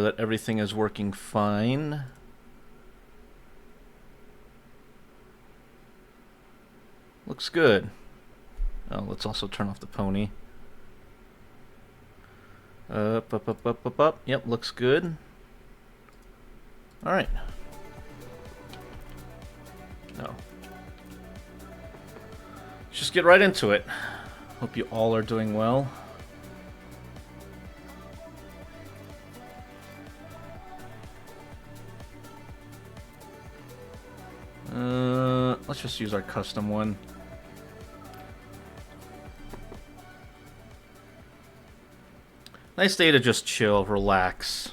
that everything is working fine. Looks good. Oh, let's also turn off the pony. Up. Yep, looks good. Alright. No. Let's just get right into it. Hope you all are doing well. Let's just use our custom one. Nice day to just chill, relax.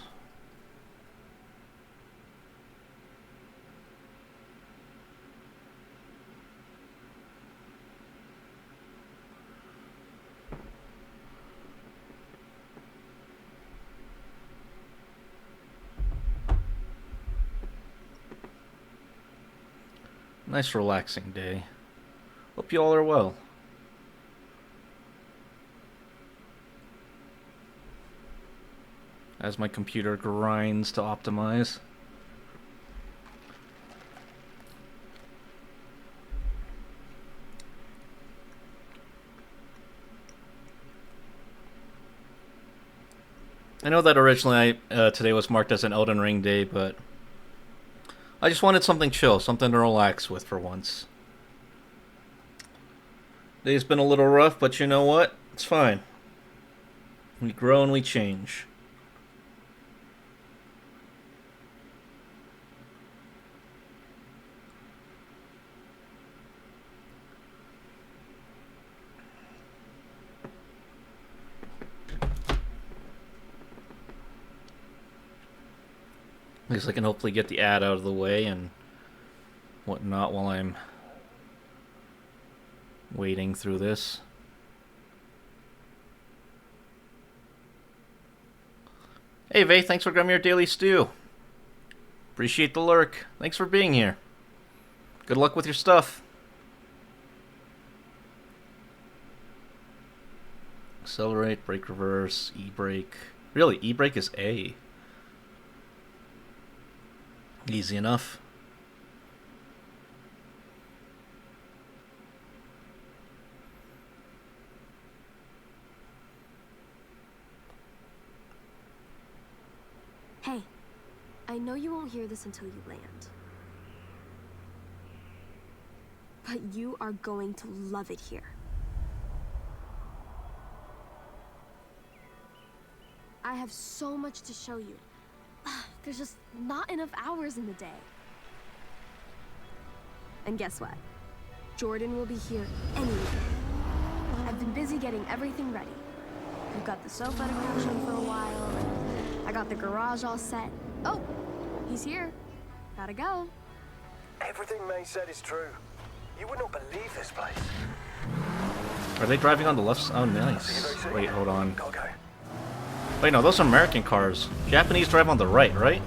Nice relaxing day. Hope you all are well. As my computer grinds to optimize. I know that originally today was marked as an Elden Ring day, but I just wanted something chill, something to relax with for once. Day's been a little rough, but you know what? It's fine. We grow and we change. At least I can hopefully get the ad out of the way and whatnot while I'm waiting through this. Hey Vay, thanks for grabbing your daily stew. Appreciate the lurk. Thanks for being here. Good luck with your stuff. Accelerate, brake reverse, E-brake. Really, E-brake is A. Easy enough. Hey, I know you won't hear this until you land. But you are going to love it here. I have so much to show you. There's just not enough hours in the day. And guess what? Jordan will be here anyway. I've been busy getting everything ready. We've got the sofa to crash on for a while. I got the garage all set. Oh, he's here. Gotta go. Everything May said is true. You would not believe this place. Are they driving on the left? Oh, nice. Wait, hold on. Gotta go. Wait, no, those are American cars. Japanese drive on the right, right?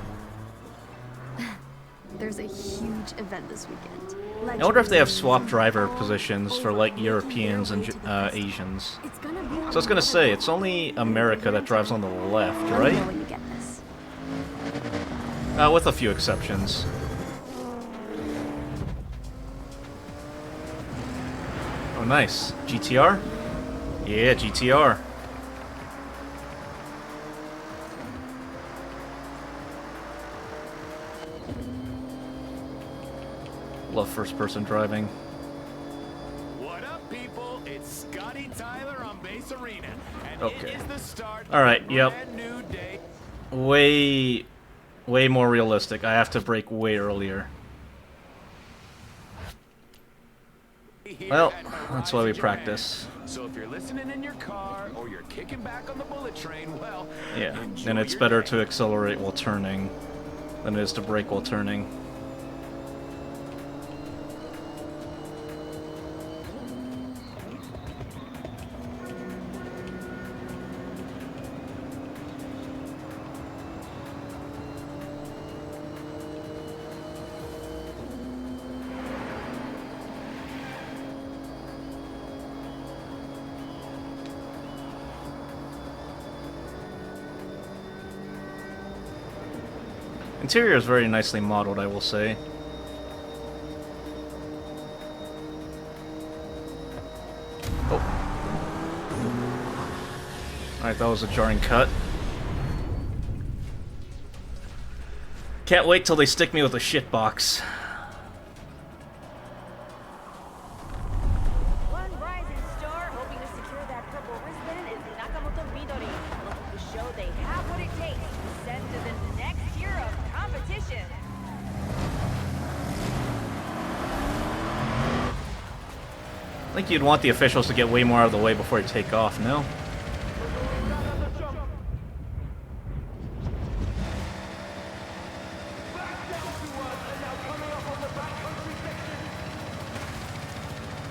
There's a huge event this weekend. I wonder if they have swap driver positions for, like, Europeans and Asians. So I was gonna say, it's only America that drives on the left, right? When you get this. With a few exceptions. Oh, nice. GTR? Yeah, GTR. Love first-person driving. What up, people? It's Scotty Tyler on Base Arena, and Okay. it is the start All right. of a Yep. brand new day. Way more realistic. I have to brake way earlier. Here Well, at that's why we Horizon practice. Command. So if you're listening in your car or you're kicking back on the bullet train, well, Yeah, enjoy and it's your better day. to accelerate while turning than it is to brake while turning. Interior is very nicely modeled, I will say. Oh. Alright, that was a jarring cut. Can't wait till they stick me with a shitbox. One rising star hoping to secure that purple wristband is Nakamoto Midori, looking to show they have what it takes to ascend to the next tier of competition. I think you'd want the officials to get way more out of the way before you take off, no?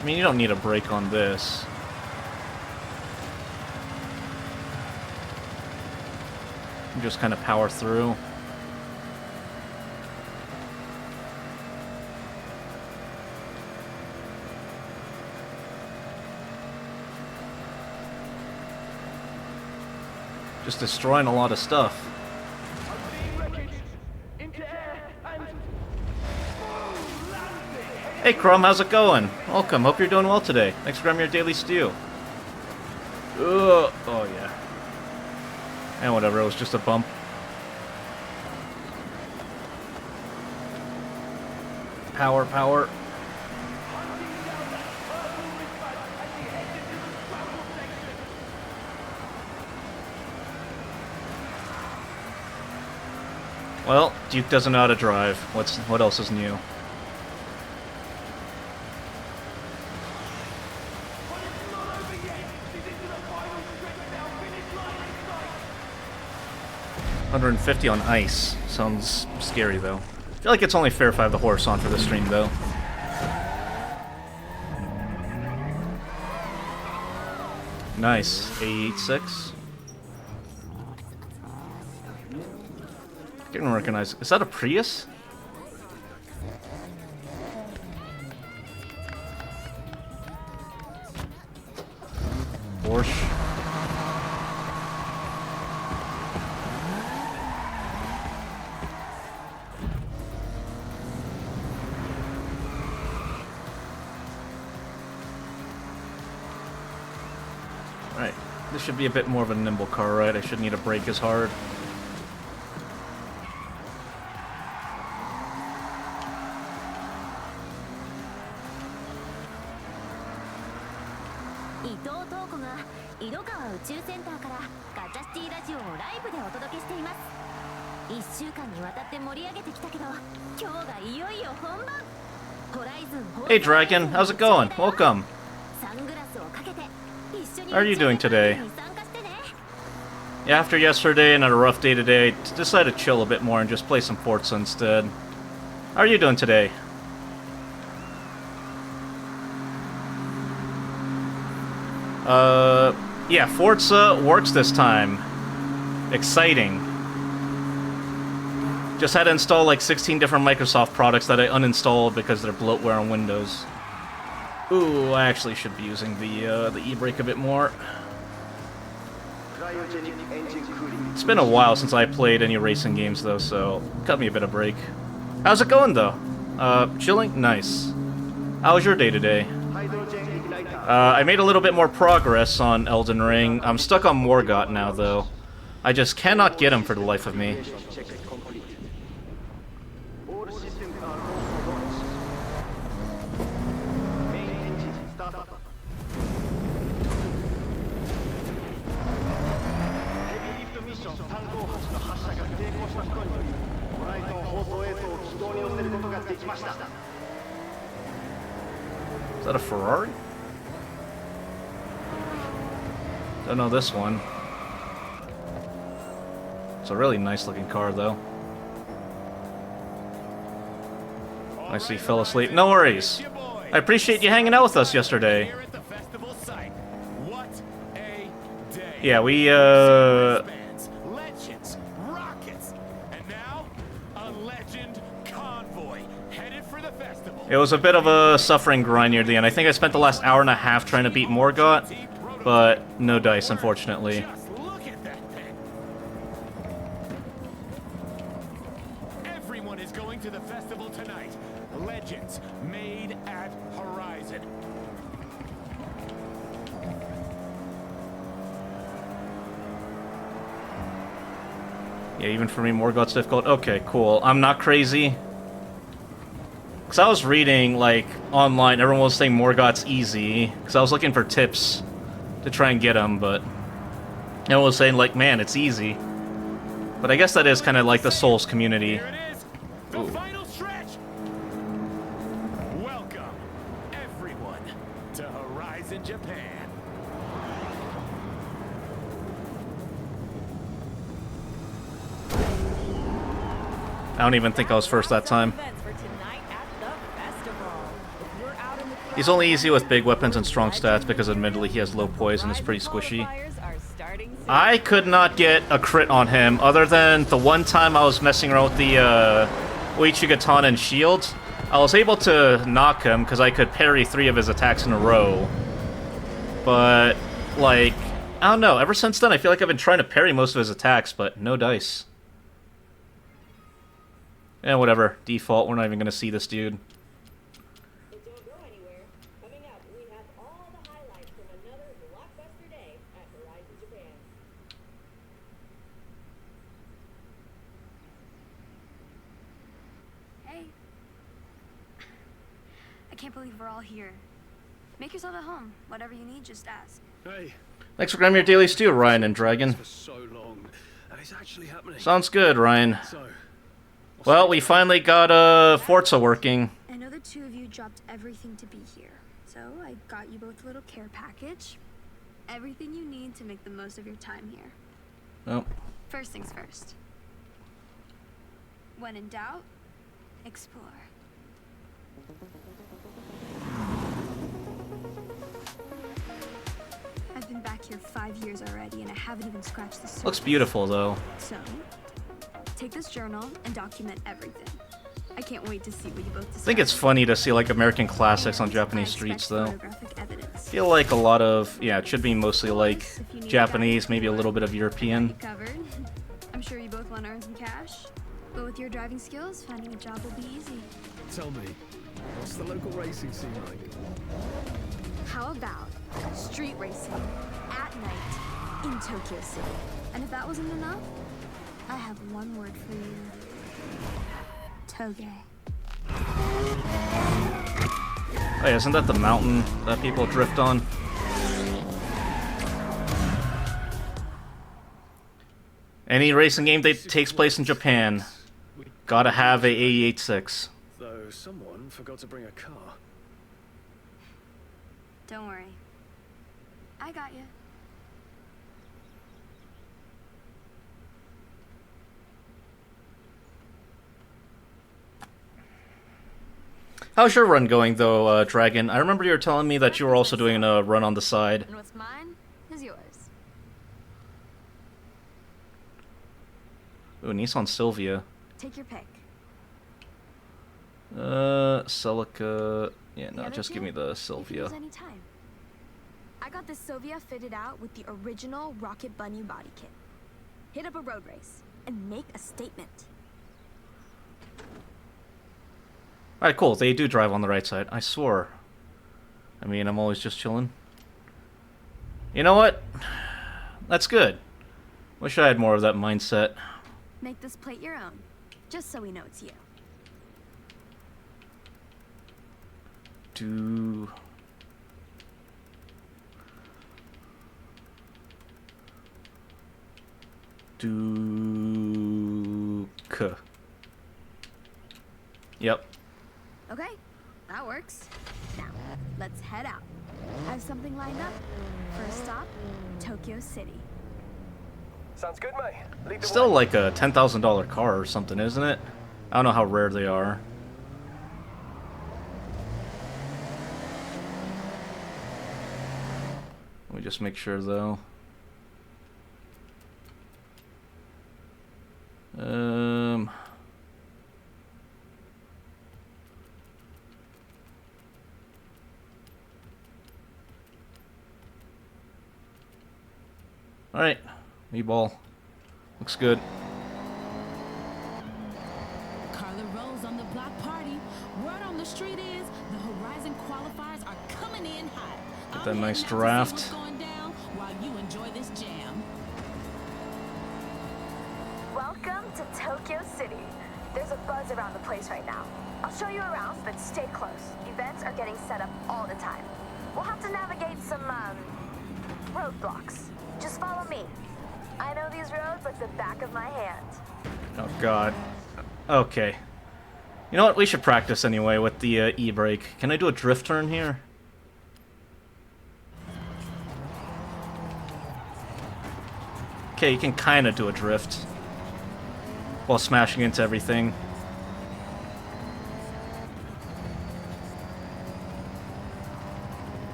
I mean, you don't need a brake on this. You just kind of power through. Just destroying a lot of stuff. Hey Chrome, how's it going? Welcome, hope you're doing well today. Thanks for grabbing your daily stew. Ugh. Oh yeah. And whatever, it was just a bump. Power, power. Well, Duke doesn't know how to drive. What else is new? $150 on ice. Sounds scary, though. I feel like it's only fair if I have the horse on for this stream, though. Nice. A86. I didn't recognize... Is that a Prius? Porsche. Alright, this should be a bit more of a nimble car, right? I shouldn't need to brake as hard. Hey Dragon, how's it going? Welcome. How are you doing today? Yeah, after yesterday and a rough day today, decided to chill a bit more and just play some Forza instead. How are you doing today? Yeah, Forza works this time. Exciting. Just had to install like 16 different Microsoft products that I uninstalled because they're bloatware on Windows. Ooh, I actually should be using the e-brake a bit more. It's been a while since I played any racing games though, so cut me a bit of break. How's it going though? Chilling? Nice. How was your day today? I made a little bit more progress on Elden Ring. I'm stuck on Morgott now though. I just cannot get him for the life of me. Is that a Ferrari? Don't know this one. It's a really nice looking car though. I see you fell asleep. No worries. I appreciate you hanging out with us yesterday. Yeah, we it was a bit of a suffering grind near the end. I think I spent the last hour and a half trying to beat Morgott, but no dice, unfortunately. Everyone is going to the festival tonight. Legends made at Horizon. Yeah, even for me, Morgoth's difficult. Okay, cool. I'm not crazy. Because I was reading, like, online, everyone was saying Morgoth's easy. Because I was looking for tips to try and get him, but everyone was saying, like, man, it's easy. But I guess that is kind of like the Souls community. Here it is, the final stretch. Welcome, everyone, to Horizon Japan. I don't even think I was first that time. He's only easy with big weapons and strong stats because admittedly he has low poise and is pretty squishy. I could not get a crit on him other than the one time I was messing around with the Uichi and shield. I was able to knock him because I could parry 3 of his attacks in a row. But, like, I don't know. Ever since then I feel like I've been trying to parry most of his attacks, but no dice. Yeah, whatever. Default. We're not even going to see this dude. But don't go anywhere. Coming up, we have all the highlights from another blockbuster day at Horizon Japan. Hey. I can't believe we're all here. Make yourself at home. Whatever you need, just ask. Hey, Thanks for grabbing your daily stew, Ryan and Dragon. for so long, and it's actually happening. Sounds good, Ryan. So, Well, we finally got Forza working. I know the two of you dropped everything to be here. So I got you both a little care package. Everything you need to make the most of your time here. Oh. First things first. When in doubt, explore. I've been back here 5 years already and I haven't even scratched the surface. Looks beautiful, though. So, take this journal and document everything. I can't wait to see what you both decide. I think it's funny to see, like, American classics on Japanese streets, though. Photographic evidence. I feel like a lot of, yeah, it should be mostly, like, Japanese, maybe a little bit of European. Covered. I'm sure you both want to earn some cash. But with your driving skills, finding a job will be easy. tell me, what's the local racing scene like? How about street racing at night in Tokyo City? And if that wasn't enough, I have one word for you. Toge. Oh yeah, isn't that the mountain that people drift on? Any racing game that takes place in Japan, gotta have a 886. Though someone forgot to bring a car. Don't worry. I got you. How's your run going, though, Dragon? I remember you were telling me that you were also doing a run on the side. And what's mine is yours. Ooh, Nissan Silvia. Take your pick. Celica... Yeah, The no, other just give two, me the you can Silvia. use any time. I got this Silvia fitted out with the original Rocket Bunny body kit. Hit up a road race and make a statement. Alright, cool. They do drive on the right side. I swore. I mean, I'm always just chilling. You know what? That's good. Wish I had more of that mindset. Make this plate your own, just so we know it's you. Do... Duke. Yep. Okay, that works. Now, let's head out. I have something lined up. First stop, Tokyo City. Sounds good, mate. Lead the Still way. like a $10,000 car or something, isn't it? I don't know how rare they are. Let me just make sure, though. Alright, meatball. Looks good. Carla block party. Word on the street is the Horizon qualifiers are coming in hot. Get that nice draft. What's going down while you enjoy this jam. Welcome to Tokyo City. There's a buzz around the place right now. I'll show you around, but stay close. Events are getting set up all the time. We'll have to navigate some, roadblocks. Just follow me. I know these roads like the back of my hand. Oh god. Okay. You know what? We should practice anyway with the e-brake. Can I do a drift turn here? Okay, you can kind of do a drift while smashing into everything.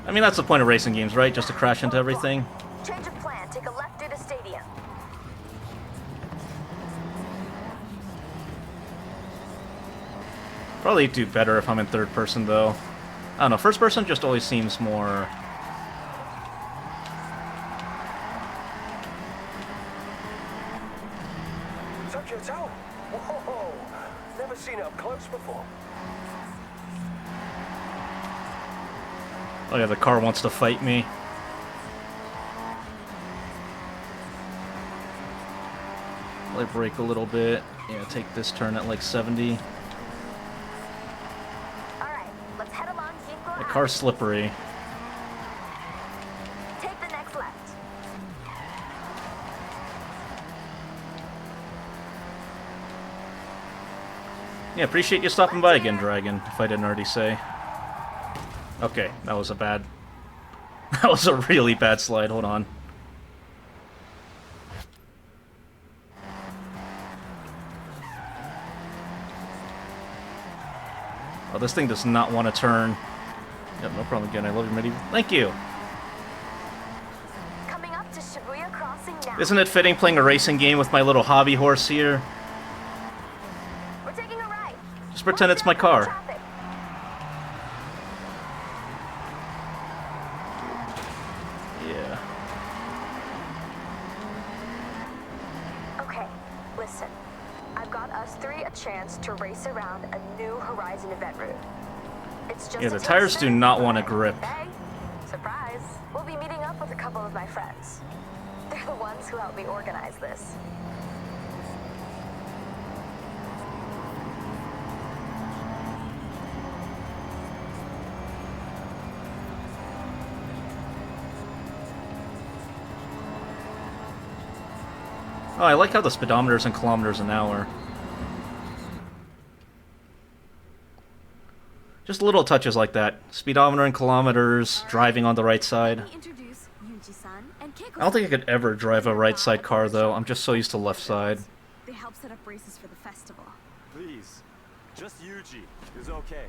I mean, that's the point of racing games, right? Just to crash into everything. Change of plan. Take a left through the stadium. Probably do better if I'm in third person, though. I don't know, first person just always seems more... Tokyo Tower? Whoa! Never seen it up close before. Oh yeah, the car wants to fight me. Let it brake a little bit. Yeah, take this turn at like 70. Alright, let's head along Ginkgo The Ave. car's slippery. Take the next left. Yeah, appreciate you stopping by again, Dragon, if I didn't already say. Okay, that was a bad... That was a really bad slide, hold on. Oh, this thing does not want to turn. Yep, no problem again, I love you, Mitty. Thank you! Coming up to Shibuya Crossing now. Isn't it fitting playing a racing game with my little hobby horse here? We're taking a right. Just pretend it's my car. Traffic. Yeah. Okay, listen. I've got us three a chance to race around a new Horizon event route. It's just Yeah, a the taste tires do not but want to grip. Hey, surprise. We'll be meeting up with a couple of my friends. They're the ones who helped me organize this. Oh, I like how the speedometer's in kilometers an hour. Just little touches like that. Speedometer in kilometers, driving on the right side. Let me introduce Yuji-san and Keiko-san. I don't think I could ever drive a right side car, though. I'm just so used to left side. They help set up races for the festival. Please, just Yuji is okay.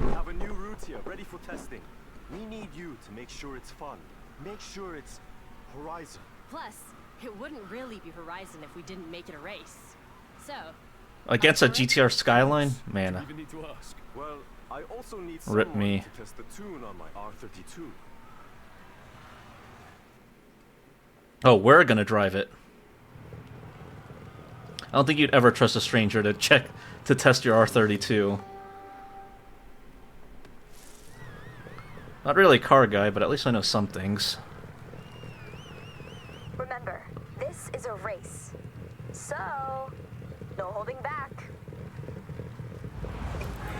We have a new route here, ready for testing. We need you to make sure it's fun. Make sure it's Horizon. Plus, it wouldn't really be Horizon if we didn't make it a race. So, Against a GTR Skyline? Man, Even need to ask. Well, I also need Rip someone me. to test the tune on my R32. oh, we're gonna drive it. I don't think you'd ever trust a stranger to test your R32. Not really a car guy, but at least I know some things. Remember, this is a race. So, no holding back.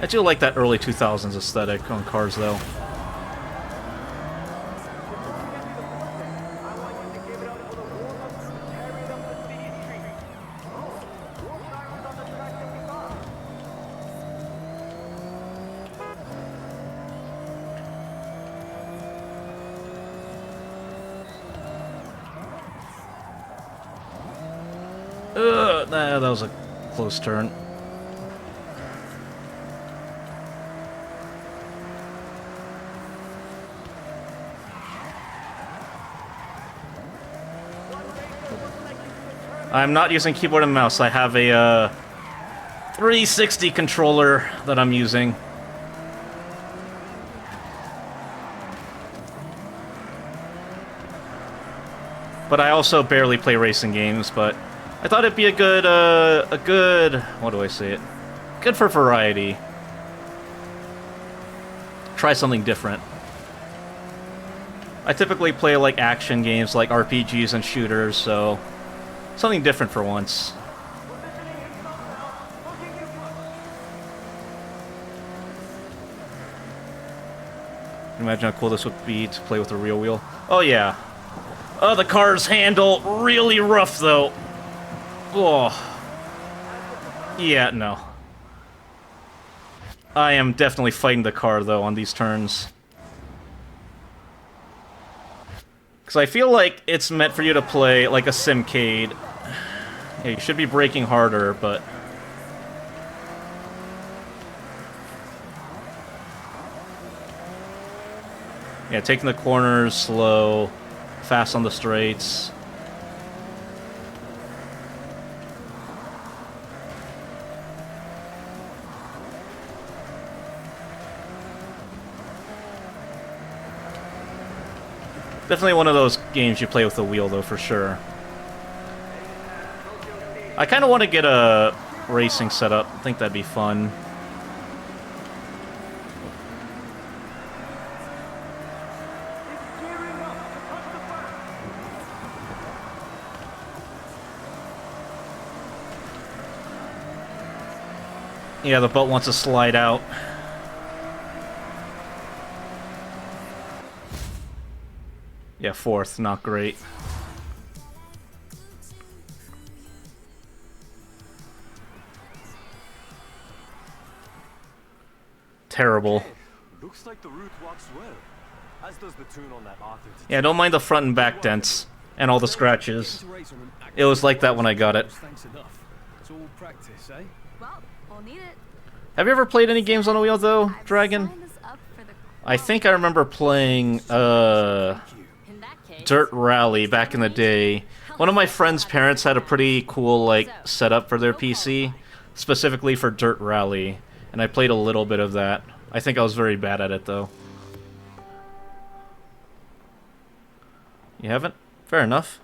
I do like that early 2000s aesthetic on cars, though. Nah, that was a close turn. I'm not using keyboard and mouse. I have a 360 controller that I'm using. But I also barely play racing games, but I thought it'd be a good, what do I say it? Good for variety. Try something different. I typically play like action games, like RPGs and shooters, so something different for once. Imagine how cool this would be to play with a real wheel. Oh yeah. Oh, the car's handle really rough though. Oh. Yeah, no. I am definitely fighting the car though on these turns. Because I feel like it's meant for you to play like a simcade. Yeah, you should be braking harder, but... yeah, taking the corners slow, fast on the straights. Definitely one of those games you play with the wheel, though, for sure. I kind of want to get a racing setup. I think that'd be fun. Yeah, the boat wants to slide out. Yeah, fourth, not great. Terrible. Looks like the route walks well, as does the tune on that Arthur. Yeah, don't mind the front and back dents and all the scratches. It was like that when I got it. It's all practice, eh? Well, we'll need it. Have you ever played any games on a wheel, though, Dragon? Sign us up for the I think I remember playing, In that case, Dirt Rally back in the day. One of my friend's parents had a pretty cool, like, setup for their PC, specifically for Dirt Rally, and I played a little bit of that. I think I was very bad at it, though. You haven't? Fair enough.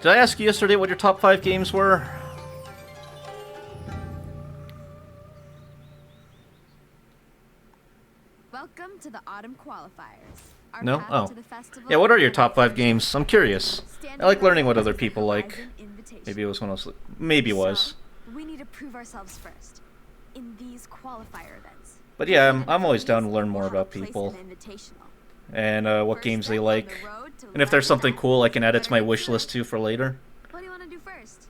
Did I ask you yesterday what your top 5 games were? Welcome to the autumn qualifiers. Our No? path Oh. to the festival Yeah, what are your will top 5 be games? I'm curious. I like learning what other people like. Horizon Invitational. Maybe it was when I was... Maybe it was. So, we need to prove ourselves first in these qualifier events. But yeah, I'm always down to learn more about Place people. an invitational. And what First games they step on like. the road to And if there's something leveling cool I can add it to my Better wish get list too for later. What do you want to do first?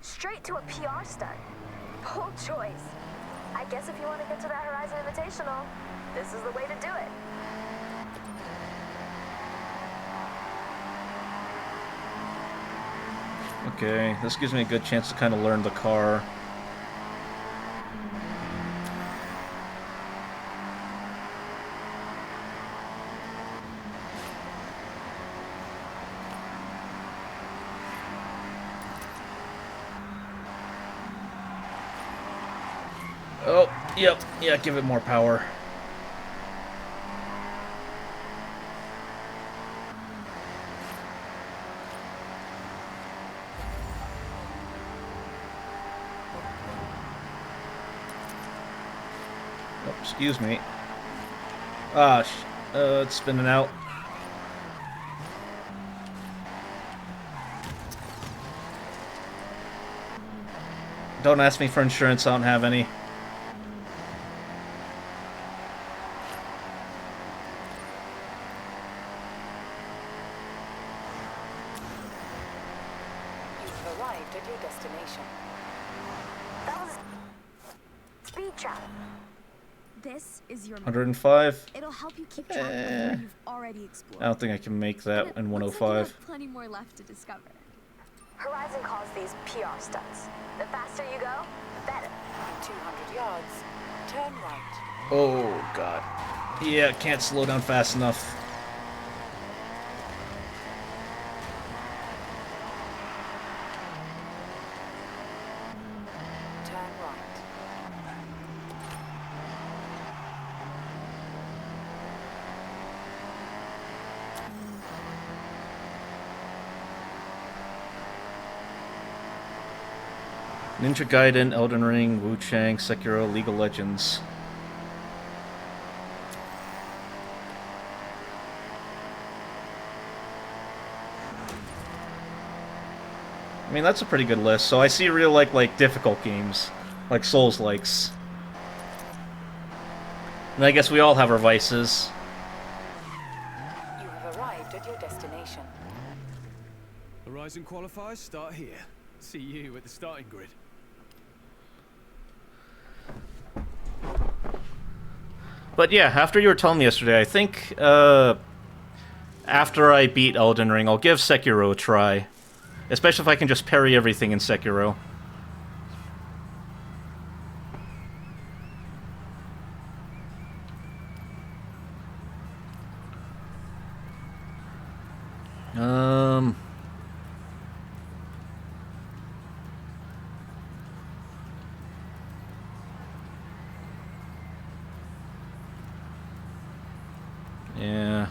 Straight to a PR stunt. Bold choice. I guess if you want to get to that Horizon Invitational, this is the way to do it. Okay, this gives me a good chance to kind of learn the car. Oh, yep, yeah, give it more power. Oh, excuse me. Ah, it's spinning out. Don't ask me for insurance, I don't have any. You've arrived at your destination. That was speed trap. This is your map. 105? It'll help you keep track of where you've already explored. I don't think I can make that in And it looks like you 105. have plenty more left to discover. Horizon calls these PR stunts. The faster you go, the better. In 200 yards, turn right. Oh, God. Yeah, can't slow down fast enough. Ninja Gaiden, Elden Ring, Wu Chang, Sekiro, League of Legends. I mean, that's a pretty good list. So I see you really like difficult games, like Souls-likes. And I guess we all have our vices. You have arrived at your destination. Horizon qualifiers start here. See you at the starting grid. But yeah, after you were telling me yesterday, I think after I beat Elden Ring, I'll give Sekiro a try. Especially if I can just parry everything in Sekiro. Yeah.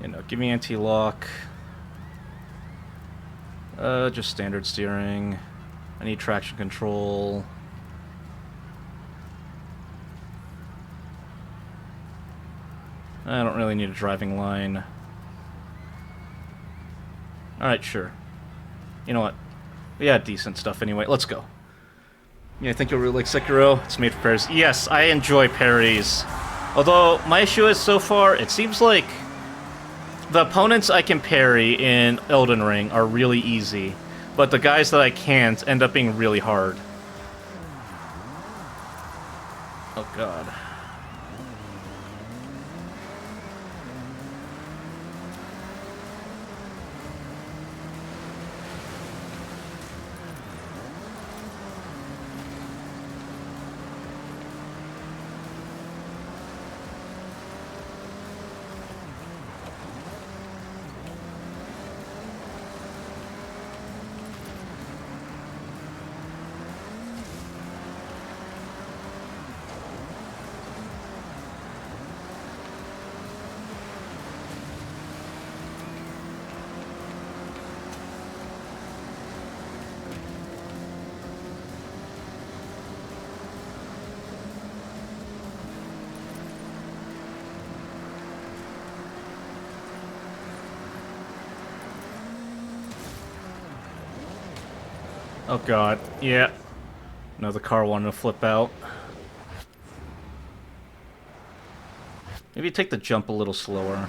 You know, give me anti-lock. Just standard steering. I need traction control. I don't really need a driving line. Alright, sure. You know what? We had decent stuff anyway. Let's go. Yeah, I think you'll really like Sekiro. It's made for parries. Yes, I enjoy parries. Although, my issue is so far, it seems like the opponents I can parry in Elden Ring are really easy, but the guys that I can't end up being really hard. Oh god. Oh god, yeah. No, the car wanted to flip out. Maybe take the jump a little slower.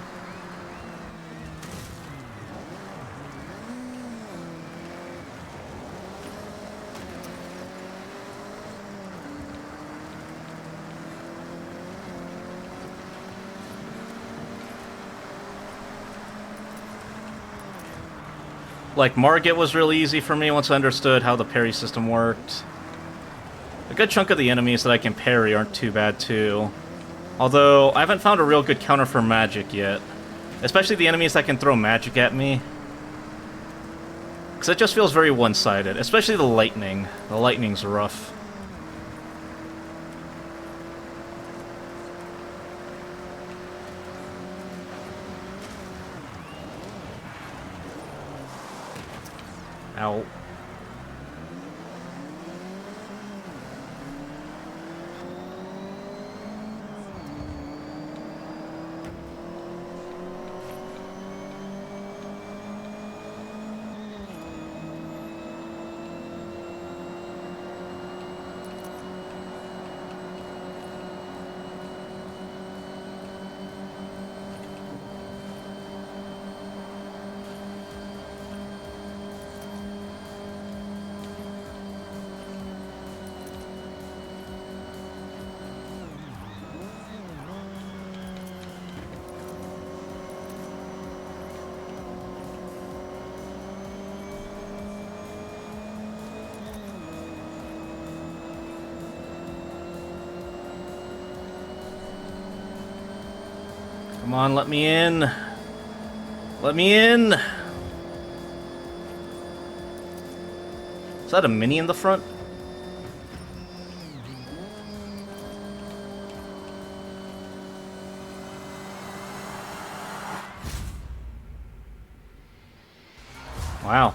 Like, Margit was really easy for me once I understood how the parry system worked. A good chunk of the enemies that I can parry aren't too bad, too. Although, I haven't found a real good counter for magic yet. Especially the enemies that can throw magic at me. Because it just feels very one-sided. Especially the lightning. The lightning's rough. Ow. Come on, let me in. Let me in. Is that a Mini in the front? Wow.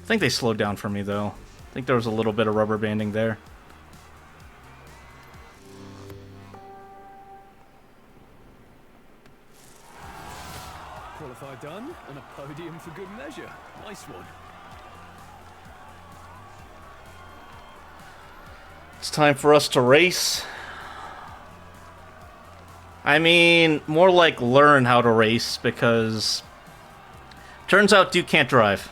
I think they slowed down for me, though. I think there was a little bit of rubber banding there. Qualify done, and a podium for good measure. Nice one. It's time for us to race. I mean, more like learn how to race, because turns out Duke can't drive.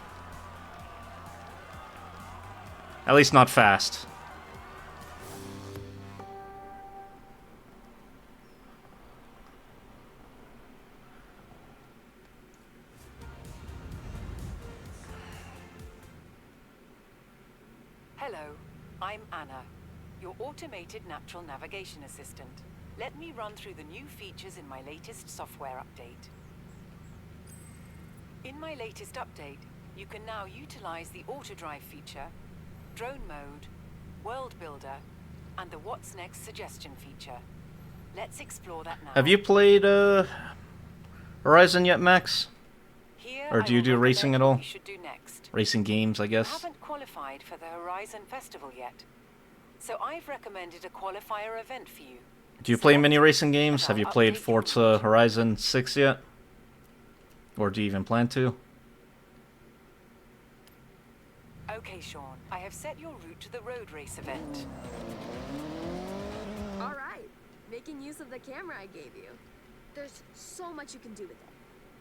At least not fast. Hello, I'm Anna, your automated natural navigation assistant. Let me run through the new features in my latest software update. In my latest update, you can now utilize the auto drive feature, drone mode, world builder, and the what's next suggestion feature. Let's explore that now. Have you played Horizon yet, Max? Here Or do you do racing at all? you should do next. Racing games, I You guess. haven't qualified for the Horizon Festival yet, so I've recommended a qualifier event for you. Do you play many racing games? Have you played Forza Horizon 6 yet? Or do you even plan to? Okay, Sean, I have set your route to the road race event. All right, making use of the camera I gave you. There's so much you can do with it.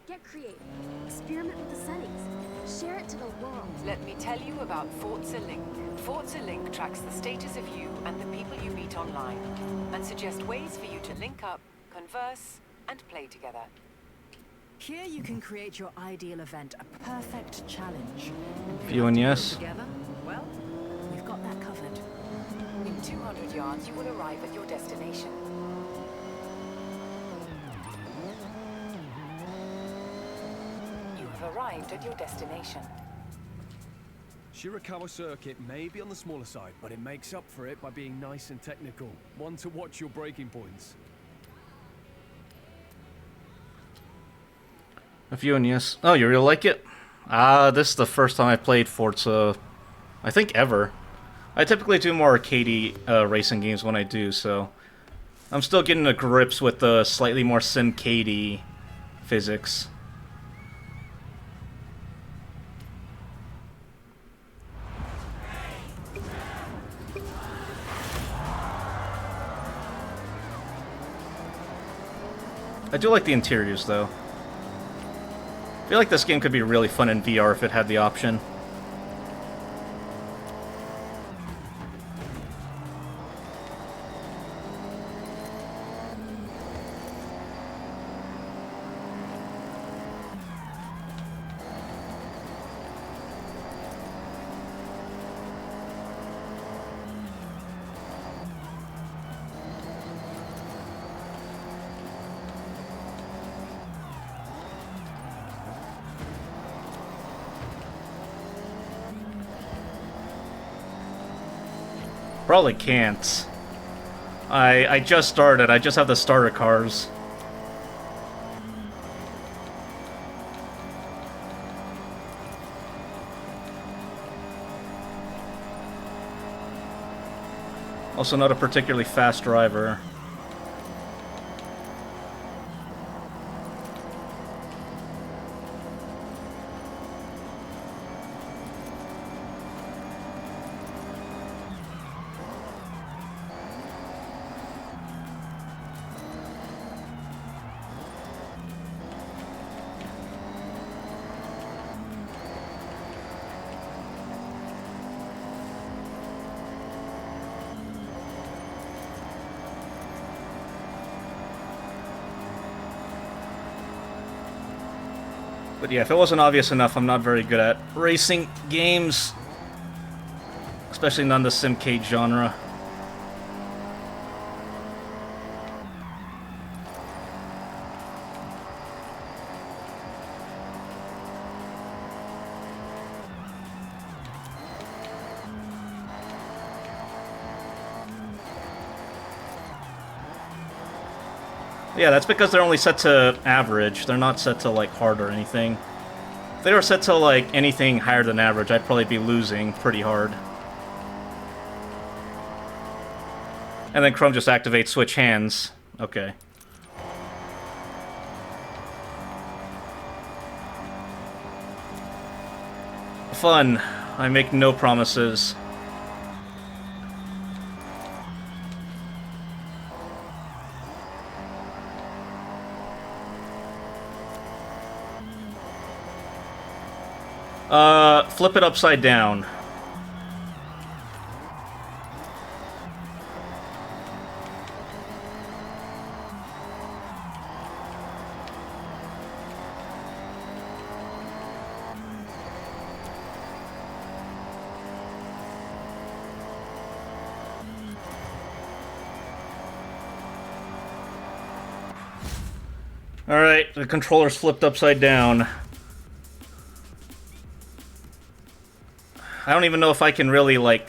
Get creative, experiment with the settings, share it to the world. Let me tell you about Forza Link. Forza Link tracks the status of you and the people you meet online, and suggests ways for you to link up, converse, and play together. Here you can create your ideal event, a perfect challenge. You and yes. Together? Well, we've got that covered. In 200 yards, you will arrive at your destination. You have arrived at your destination. Shirakawa Circuit may be on the smaller side, but it makes up for it by being nice and technical. One to watch your braking points. If you and yes. Oh, you really like it? This is the first time I played Forza, I think ever. I typically do more arcadey racing games when I do, so I'm still getting to grips with the slightly more sim-cadey physics. I do like the interiors, though. I feel like this game could be really fun in VR if it had the option. Probably can't. I just started. I just have the starter cars. Also not a particularly fast driver. But yeah, if it wasn't obvious enough, I'm not very good at racing games. Especially none the Simcade genre. Yeah, that's because they're only set to average. They're not set to, like, hard or anything. If they were set to, like, anything higher than average, I'd probably be losing pretty hard. And then Chrome just activates switch hands. Okay. Fun. I make no promises. Flip it upside down. Alright, the controller's flipped upside down. I don't even know if I can really, like...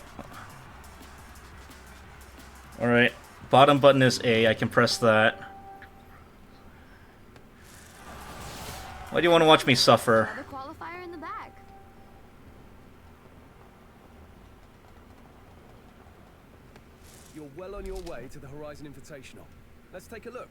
Alright, bottom button is A, I can press that. Why do you want to watch me suffer? The qualifier in the bag. You're well on your way to the Horizon Invitational. Let's take a look.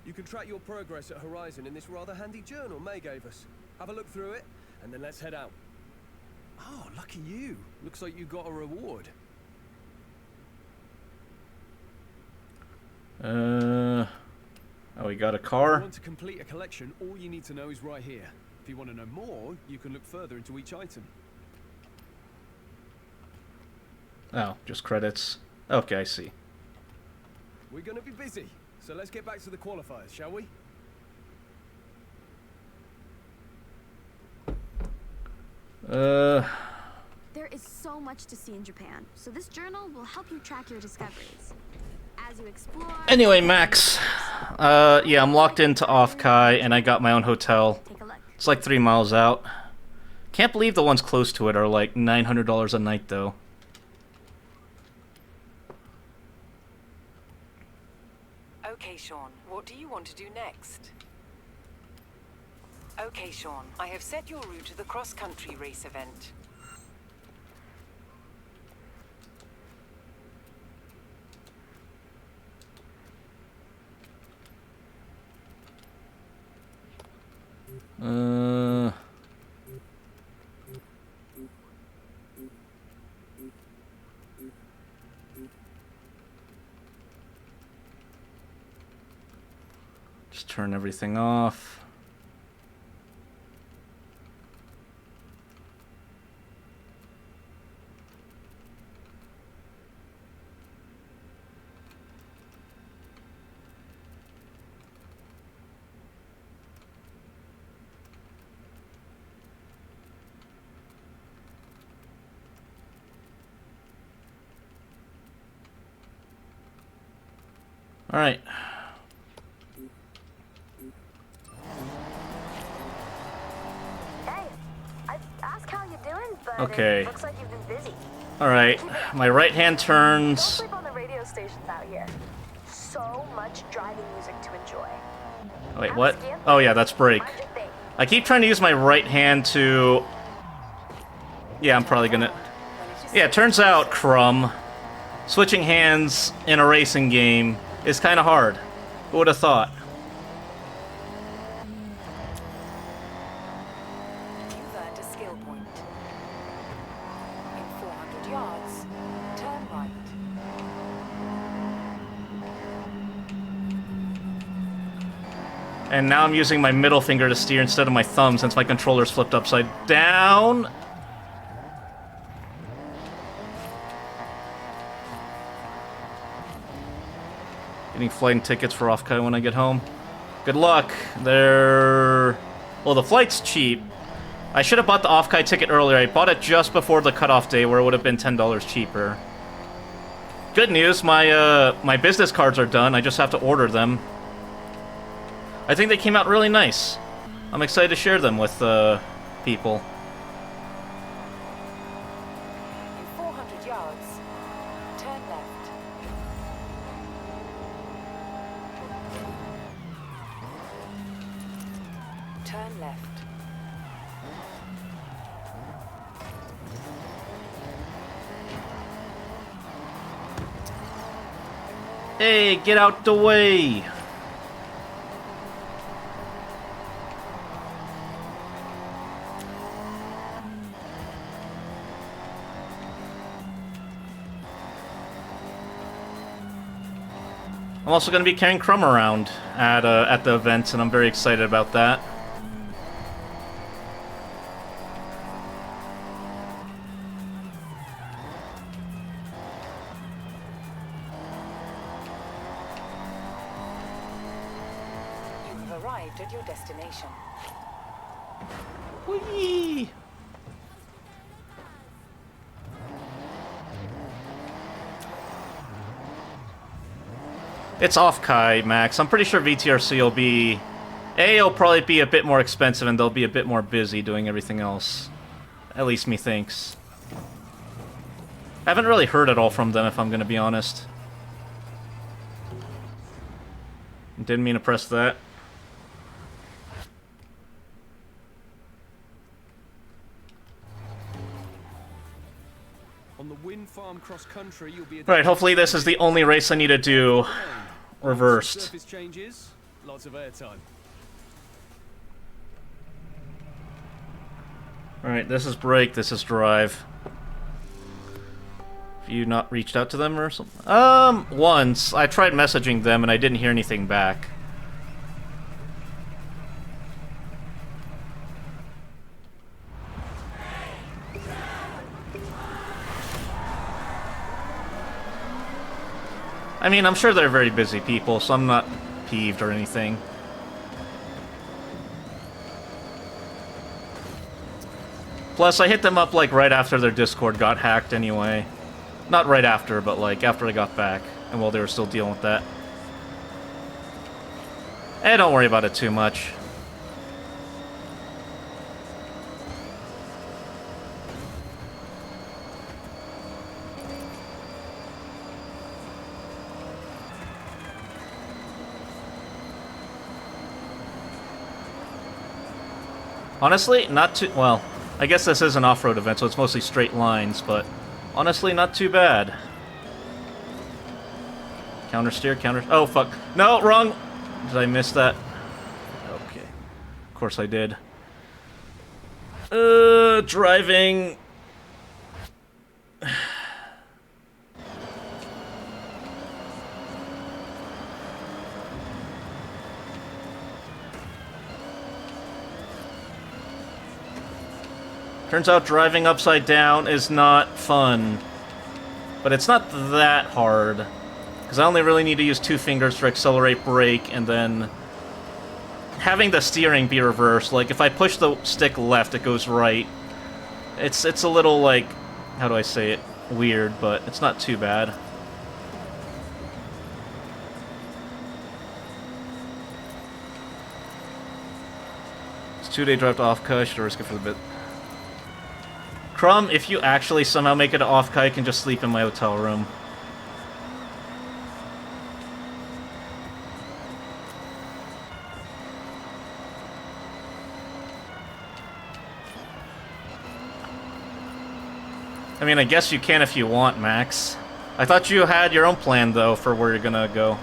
You can track your progress at Horizon in this rather handy journal May gave us. Have a look through it, and then let's head out. Oh, lucky you. Looks like you got a reward. Oh, we got a If you car. want to complete a collection, all you need to know is right here. If you want to know more, you can look further into each item. Oh, just credits. Okay, I see. We're going to be busy, so let's get back to the qualifiers, shall we? There is so much to see in Japan, so this journal will help you track your discoveries. As you explore... Anyway, Max. Yeah, I'm locked into Off-Kai, and I got my own hotel. Take a look. It's like 3 miles out. Can't believe the ones close to it are like $900 a night, though. Okay, Sean, what do you want to do next? Okay, Sean, I have set your route to the cross-country race event. Just turn everything off. All right. Hey, I asked how you're doing, but Okay. it looks like you've been busy. All right. My right hand Don't turns. sleep on the radio stations out here. So much driving music to enjoy. Wait, what? Oh yeah, that's brake. Mind your thing. I keep trying to use my right hand to... Yeah, I'm probably gonna... Yeah, it turns out, Crumb, switching hands in a racing game is kind of hard. Who would have thought? You've earned a skill point. In 400 yards, turn right. And now I'm using my middle finger to steer instead of my thumb since my controller's flipped upside down. Getting flight tickets for Off-Kai when I get home. Good luck. They're... Well, the flight's cheap. I should have bought the Off-Kai ticket earlier. I bought it just before the cutoff day where it would have been $10 cheaper. Good news, my business cards are done. I just have to order them. I think they came out really nice. I'm excited to share them with people. In 400 yards, turn left. Turn left. Hey, get out the way! I'm also going to be carrying Crumb around at the event, and I'm very excited about that. You have arrived at your destination. Whee! It's off Kai, Max. I'm pretty sure VTRC will be... it'll probably be a bit more expensive and they'll be a bit more busy doing everything else. At least me thinks. I haven't really heard it all from them, if I'm gonna be honest. Didn't mean to press that. On the wind farm cross country, you'll be Right, hopefully this is the only race I need to do reversed. Surface changes, lots of airtime. Alright, this is break, this is drive. Have you not reached out to them or something? Once. I tried messaging them and I didn't hear anything back. I mean, I'm sure they're very busy people, so I'm not peeved or anything. Plus, I hit them up, like, right after their Discord got hacked anyway. Not right after, but, like, after I got back. And while they were still dealing with that. Don't worry about it too much. Honestly, not too... well, I guess this is an off-road event, so it's mostly straight lines, but honestly, not too bad. Counter steer, counter... oh, fuck. No, wrong! Did I miss that? Okay. Of course I did. Driving... Turns out driving upside down is not fun. But it's not that hard. Because I only really need to use 2 fingers for accelerate, brake, and then... having the steering be reversed. Like, if I push the stick left, it goes right. It's a little, like... how do I say it? Weird, but it's not too bad. It's 2-day drive to off-cut. Should risk it for the bit. Crumb, if you actually somehow make it to off-Kai, I can just sleep in my hotel room. I mean, I guess you can if you want, Max. I thought you had your own plan, though, for where you're gonna go.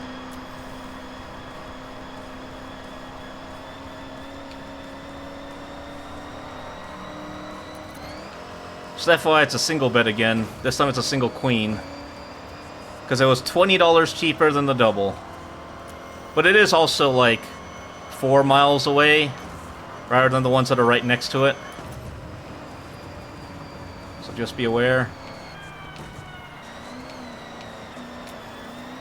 So that's why it's a single bet again. This time it's a single queen. Because it was $20 cheaper than the double. But it is also like 4 miles away, rather than the ones that are right next to it. So just be aware.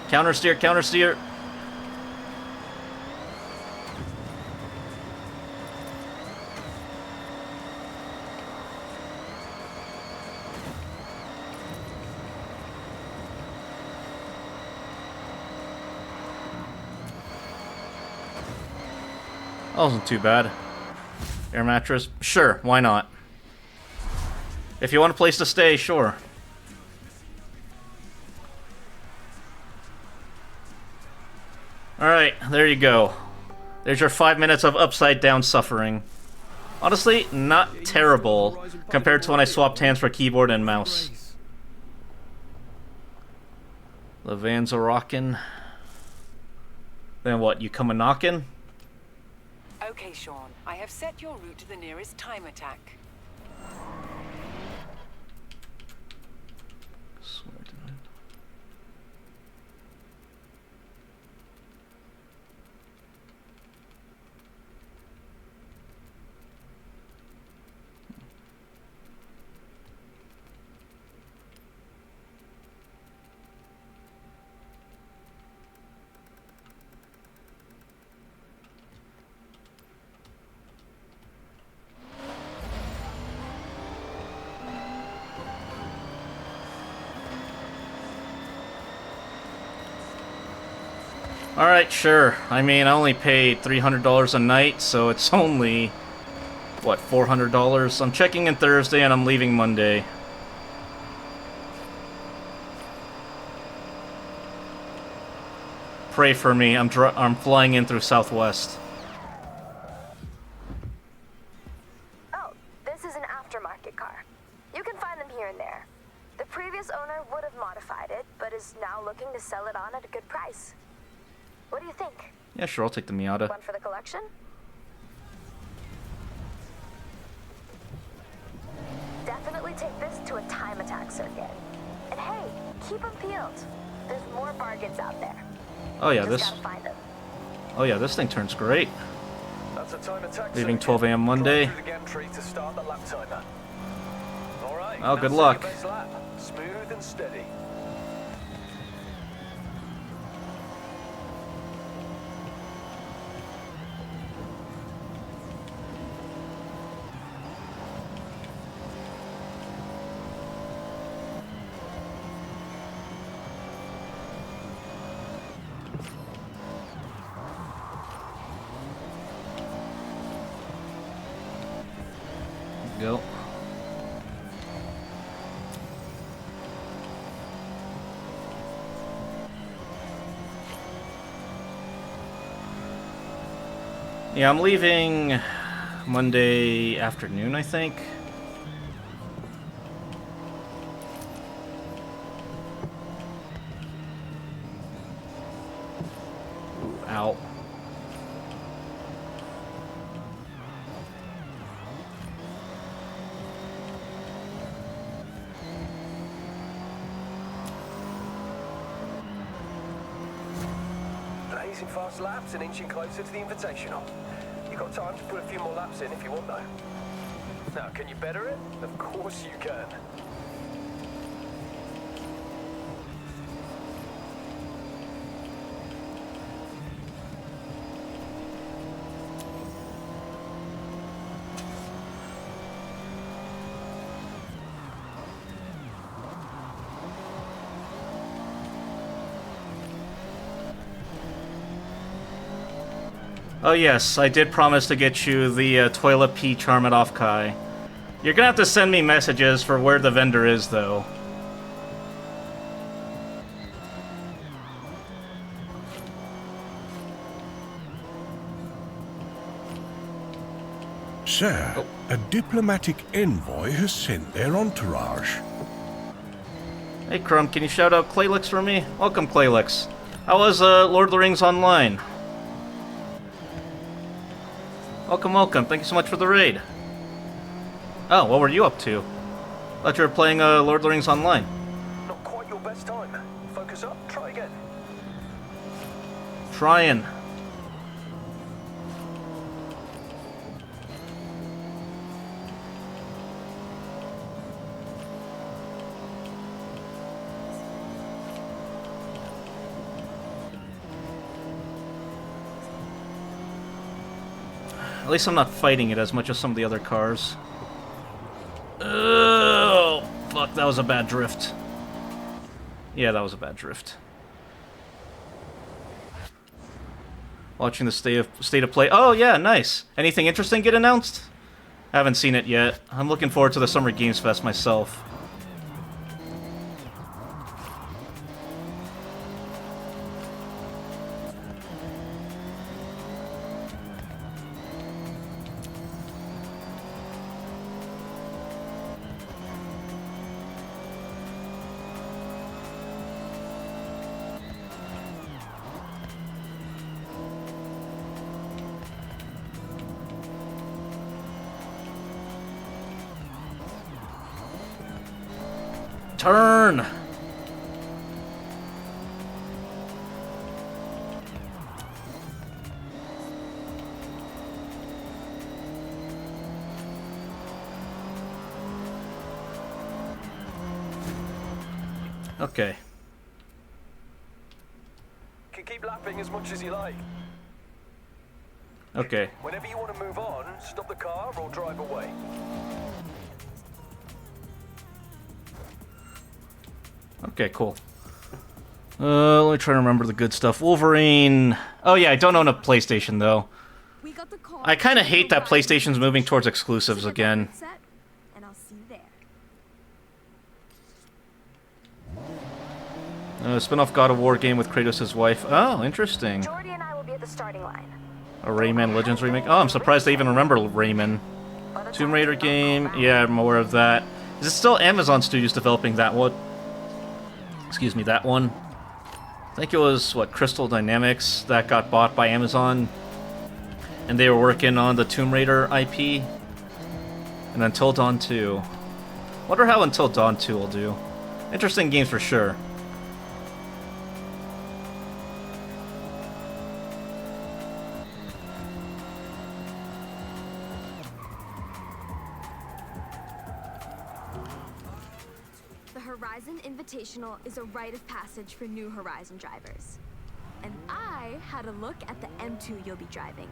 Counter steer, counter steer. That wasn't too bad. Air mattress? Sure, why not? If you want a place to stay, sure. Alright, there you go. There's your 5 minutes of upside down suffering. Honestly, not terrible compared to when I swapped hands for keyboard and mouse. The vans are rockin'. Then what, you come a knockin'? Okay, Sean, I have set your route to the nearest time attack. Alright, sure. I mean, I only paid $300 a night, so it's only, what, $400? I'm checking in Thursday and I'm leaving Monday. Pray for me. I'm flying in through Southwest. Oh, this is an aftermarket car. You can find them here and there. The previous owner would have modified it, but is now looking to sell it on at a good price. What do you think? Yeah, sure, I'll take the Miata. One for the collection? Definitely take this to a time attack circuit. And hey, keep them peeled. There's more bargains out there. Oh yeah, Just gotta find them. Oh yeah, this thing turns great. That's a time attack. Leaving 12 a.m. Monday. Drive through the gantry to start the lap timer. All right. Oh, good now luck. set your base lap. Smooth and steady. Go. Yeah, I'm leaving Monday afternoon, I think. Ooh, ow. Blazing fast laps and inching closer to the Invitational. You've got time to put a few more laps in if you want, though. Now, can you better it? Of course you can. Oh yes, I did promise to get you the Toilet Peach Armored Off Kai. You're gonna have to send me messages for where the vendor is, though. Sir, a diplomatic envoy has sent their entourage. Hey Crumb, can you shout out Claylix for me? Welcome, Claylix. How was Lord of the Rings Online? Welcome, welcome. Thank you so much for the raid. Oh, what were you up to? Thought you were playing Lord of the Rings Online. Not quite your best time. Focus up. Try again. Trying. At least I'm not fighting it as much as some of the other cars. Oh, fuck, that was a bad drift. Yeah, that was a bad drift. Watching the state of play. Oh, yeah, nice. Anything interesting get announced? I haven't seen it yet. I'm looking forward to the Summer Games Fest myself. Turn! Okay. You can keep lapping as much as you like. Okay. Whenever you want to move on, stop the car or drive away. Okay, cool. Let me try to remember the good stuff. Wolverine. Oh yeah, I don't own a PlayStation though. I kind of hate that PlayStation's moving towards exclusives again. And I'll see you there. Spin-off God of War game with Kratos' wife. Oh, interesting. Jordy and I will be at the starting line. A Rayman Legends remake. Oh, I'm surprised they even remember Rayman. Tomb Raider game. Yeah, I'm aware of that. Is it still Amazon Studios developing that one? Excuse me, that one. I think it was, what, Crystal Dynamics that got bought by Amazon. And they were working on the Tomb Raider IP. And Until Dawn 2. Wonder how Until Dawn 2 will do. Interesting games for sure. Horizon Invitational is a rite of passage for new Horizon drivers. And I had a look at the M2 you'll be driving.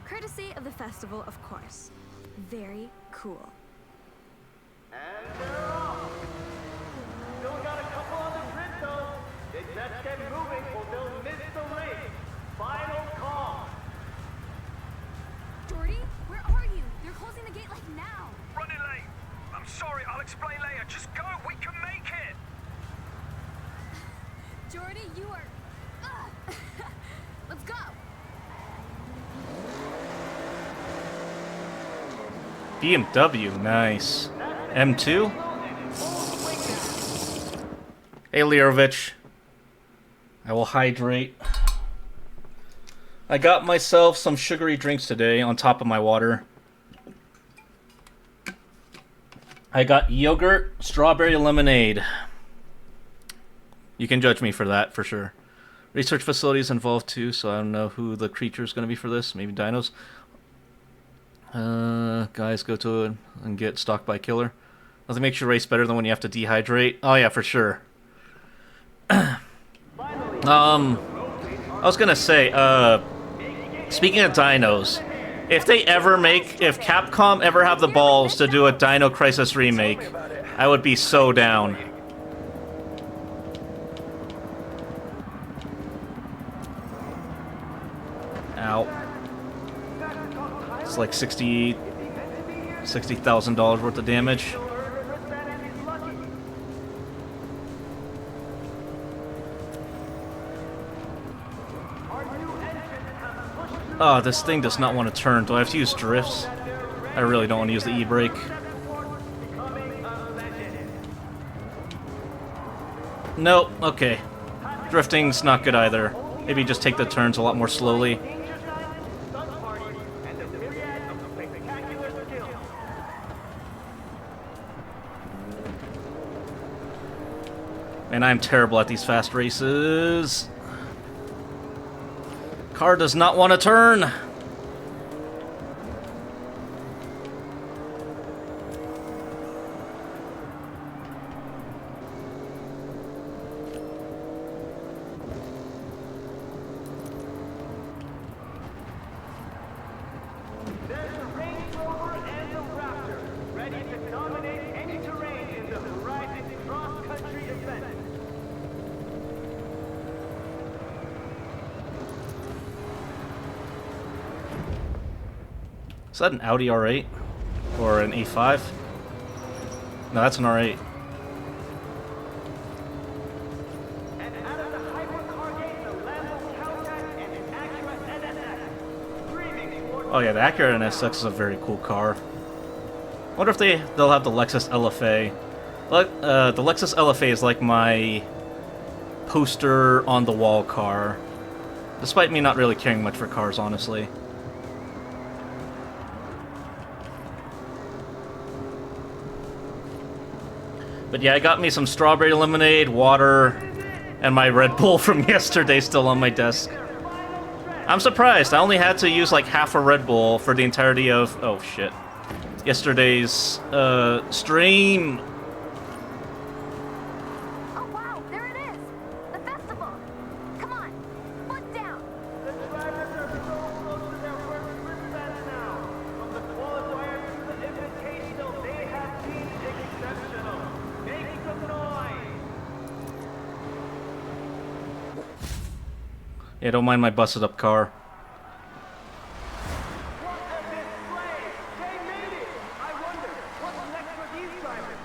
Courtesy of the festival, of course. Very cool. And they're off! Still got a couple on the grid though. They best get moving or they'll miss the race. Final call. Jordy, where are you? They're closing the gate like now. Running late. I'm sorry, I'll explain later. Just go, we can make it! Jordy, you are... Let's go! BMW, nice. M2? Hey, Lerovich. I will hydrate. I got myself some sugary drinks today on top of my water. I got yogurt, strawberry lemonade. You can judge me for that, for sure. Research facilities involved too, so I don't know who the creature is going to be for this. Maybe dinos. Guys, go to it and get stalked by killer. Nothing makes your race better than when you have to dehydrate. Oh yeah, for sure. I was gonna say, speaking of dinos, if Capcom ever have the balls to do a Dino Crisis remake, I would be so down. Ow. It's like $60,000 worth of damage. Oh, this thing does not want to turn. Do I have to use drifts? I really don't want to use the E-brake. Nope, okay. Drifting's not good either. Maybe just take the turns a lot more slowly. Man, I'm terrible at these fast races. Car does not want to turn. There's the Range Rover and the Raptor, ready to dominate any terrain in the Horizon cross-country event. Is that an Audi R8? Or an A5? No, that's an R8. And out of the hypercar game, the Lambo Countach and an Acura NSX. Screaming for Oh yeah, the Acura NSX is a very cool car. I wonder if they'll have the Lexus LFA. The Lexus LFA is like my poster on the wall car, despite me not really caring much for cars, honestly. But yeah, I got me some strawberry lemonade, water, and my Red Bull from yesterday still on my desk. I'm surprised. I only had to use like half a Red Bull for the entirety of, oh shit, yesterday's stream. Oh wow, there it is! The festival! Come on, foot down! The drivers are so close to their first wristbands now. From the qualifiers to the invitational, they have been exceptional. Make some noise! Yeah, don't mind my busted up car. What a display! They made it! I wonder, what's next for these drivers?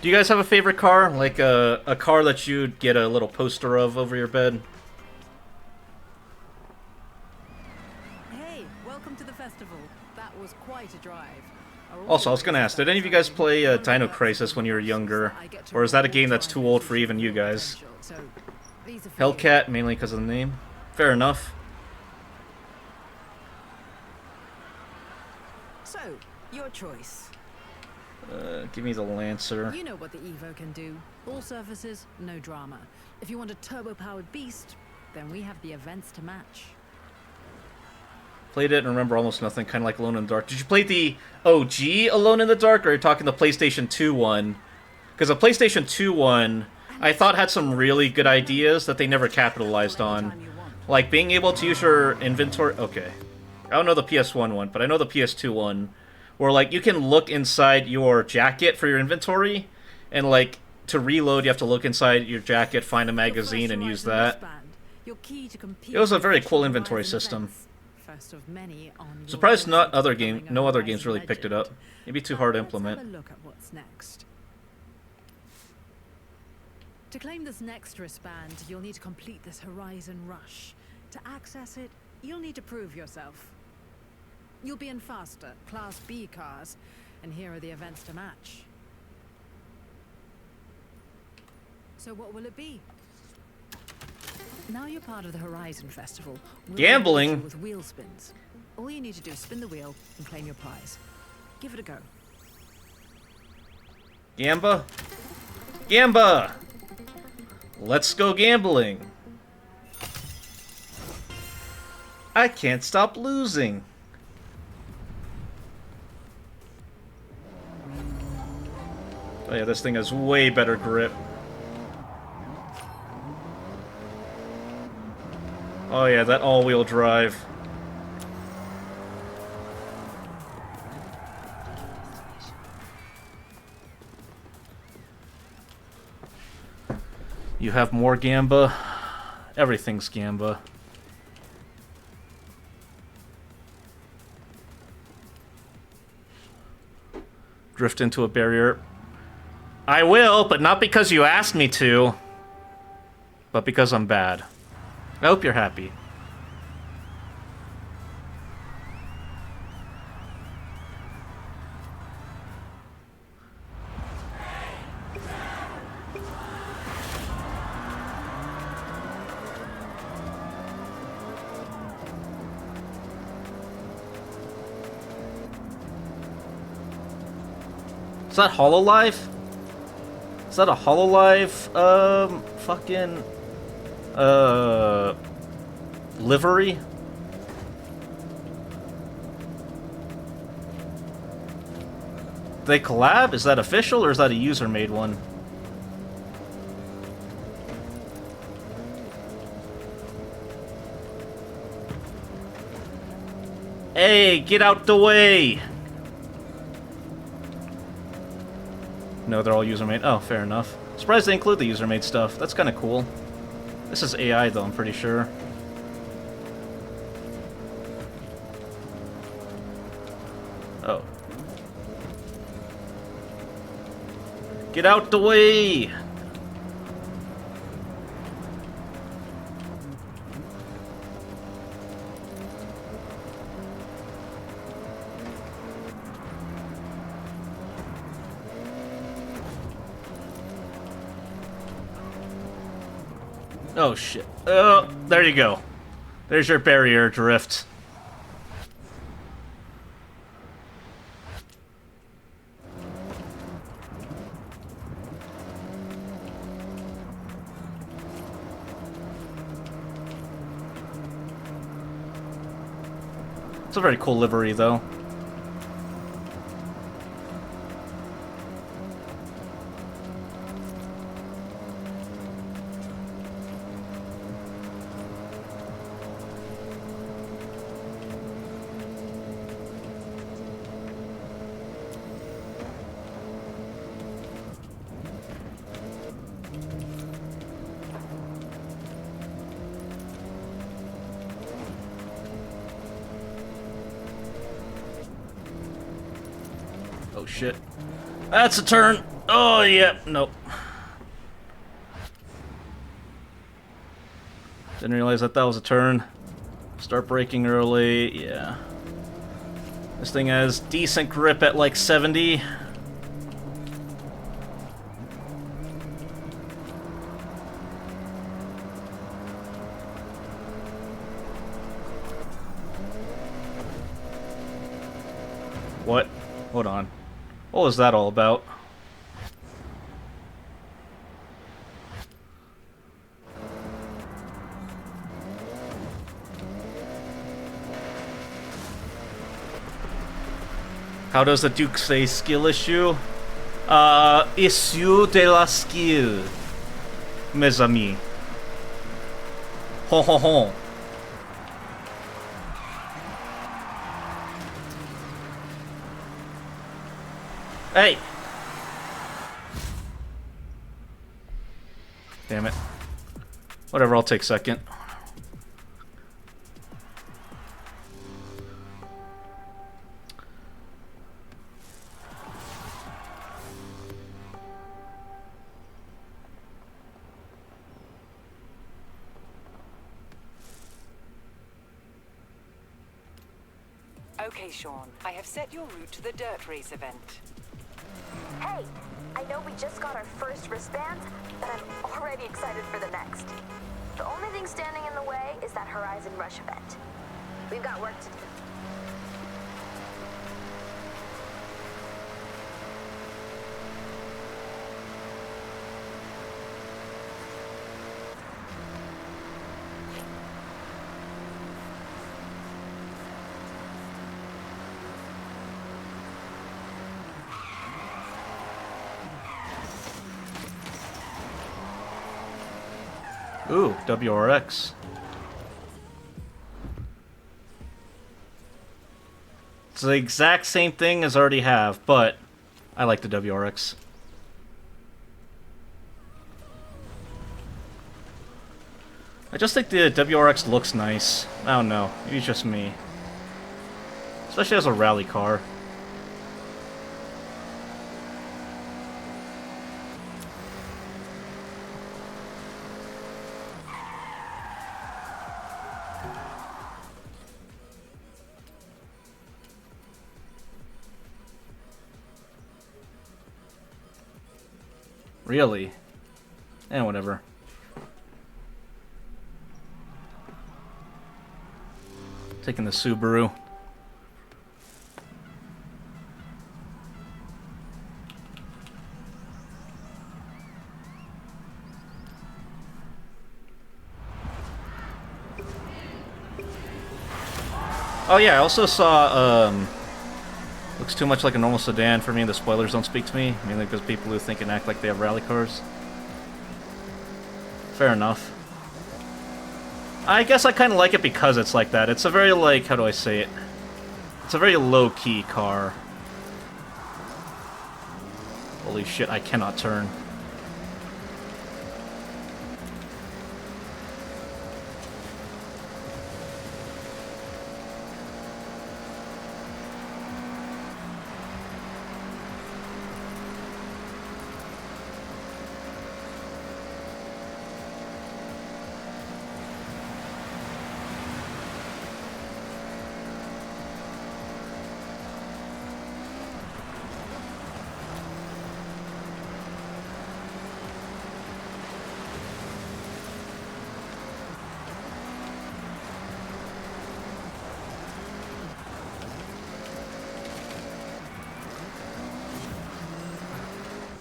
Do you guys have a favorite car? Like a car that you'd get a little poster of over your bed? Hey, welcome to the festival. That was quite a drive. Also, I was gonna ask, did any of you guys play Dino Crisis when you were younger? Or is that a game that's too old for even you guys? Hellcat, mainly because of the name. Fair enough. So, your choice. Give me the Lancer. You know what the Evo can do. All surfaces, no drama. If you want a turbo-powered beast, then we have the events to match. Played it and remember almost nothing, kind of like Alone in the Dark. Did you play the OG Alone in the Dark, or are you talking the PlayStation 2 one? Because the PlayStation 2 one, I thought had some really good ideas that they never capitalized on. Like being able to use your inventory... Okay. I don't know the PS1 one, but I know the PS2 one. Where, like, you can look inside your jacket for your inventory, and, like, to reload, you have to look inside your jacket, find a magazine, and use that. It was a very cool inventory system. Surprised no other games really picked it up. Maybe too hard to implement. Let's have a look at what's next. To claim this next wristband, you'll need to complete this Horizon Rush. To access it, you'll need to prove yourself. You'll be in faster, Class B cars, and here are the events to match. So what will it be? Now you're part of the Horizon Festival. Gambling? With wheel spins. All you need to do is spin the wheel and claim your prize. Give it a go. Gamba? Gamba! Let's go gambling! I can't stop losing! Oh yeah, this thing has way better grip. Oh yeah, that all-wheel drive. You have more Gamba? Everything's Gamba. Drift into a barrier. I will, but not because you asked me to, but because I'm bad. I hope you're happy. Is that HoloLive? Is that a HoloLive, fucking, livery? they collab? Is that official or is that a user-made one? Hey, get out the way! No, they're all user-made. Oh, fair enough. Surprised they include the user-made stuff. That's kind of cool. This is AI, though, I'm pretty sure. Oh. Get out the way! Oh shit. Oh, there you go. There's your barrier drift. It's a very cool livery, though. Oh shit. That's a turn. Oh yeah, nope. Didn't realize that that was a turn. Start braking early, yeah. This thing has decent grip at like 70. What? Hold on. What was that all about? How does the Duke say skill issue? Issue de la skill, mes amis. Ho ho ho. Hey! Damn it. Whatever, I'll take second. Okay, Sean, I have set your route to the dirt race event. Hey, I know we just got our first wristband, but I'm already excited for the next. The only thing standing in the way is that Horizon Rush event. We've got work to do. Ooh, WRX. It's the exact same thing as I already have, but I like the WRX. I just think the WRX looks nice. I don't know, maybe it's just me. Especially as a rally car. Really? Eh, whatever. Taking the Subaru. Oh yeah, I also saw Looks too much like a normal sedan for me, and the spoilers don't speak to me. Mainly because people who think and act like they have rally cars. Fair enough. I guess I kind of like it because it's like that. It's a very, like, how do I say it? It's a very low-key car. Holy shit, I cannot turn.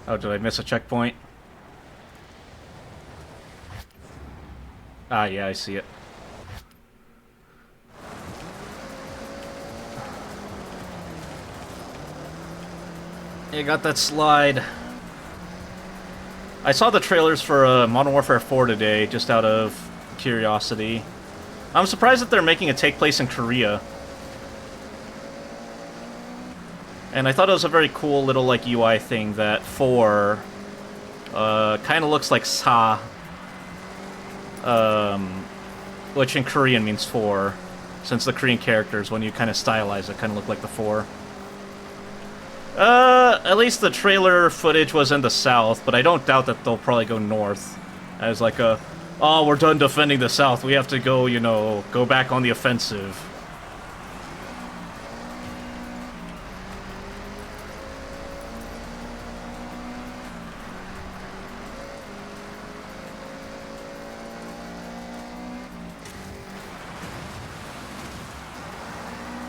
Oh, did I miss a checkpoint? Ah, yeah, I see it. You got that slide. I saw the trailers for Modern Warfare 4 today, just out of curiosity. I'm surprised that they're making it take place in Korea. And I thought it was a very cool little, like, UI thing that 4 kind of looks like Sa, which in Korean means 4, since the Korean characters, when you kind of stylize it, kind of look like the 4. At least the trailer footage was in the south, but I don't doubt that they'll probably go north. As like a, oh, we're done defending the south, we have to go, you know, go back on the offensive.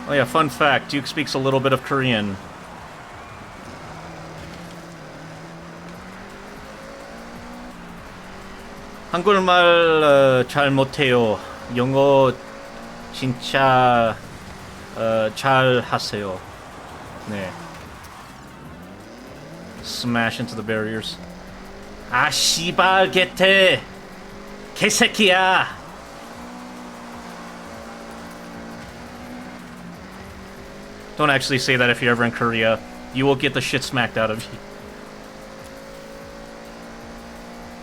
Oh yeah, fun fact, Duke speaks a little bit of Korean. 한국말 잘 못해요. 영어 진짜 잘 하세요. 네. Smash into the barriers. 아 씨발 개태 개새끼야. Don't actually say that if you're ever in Korea. You will get the shit smacked out of you.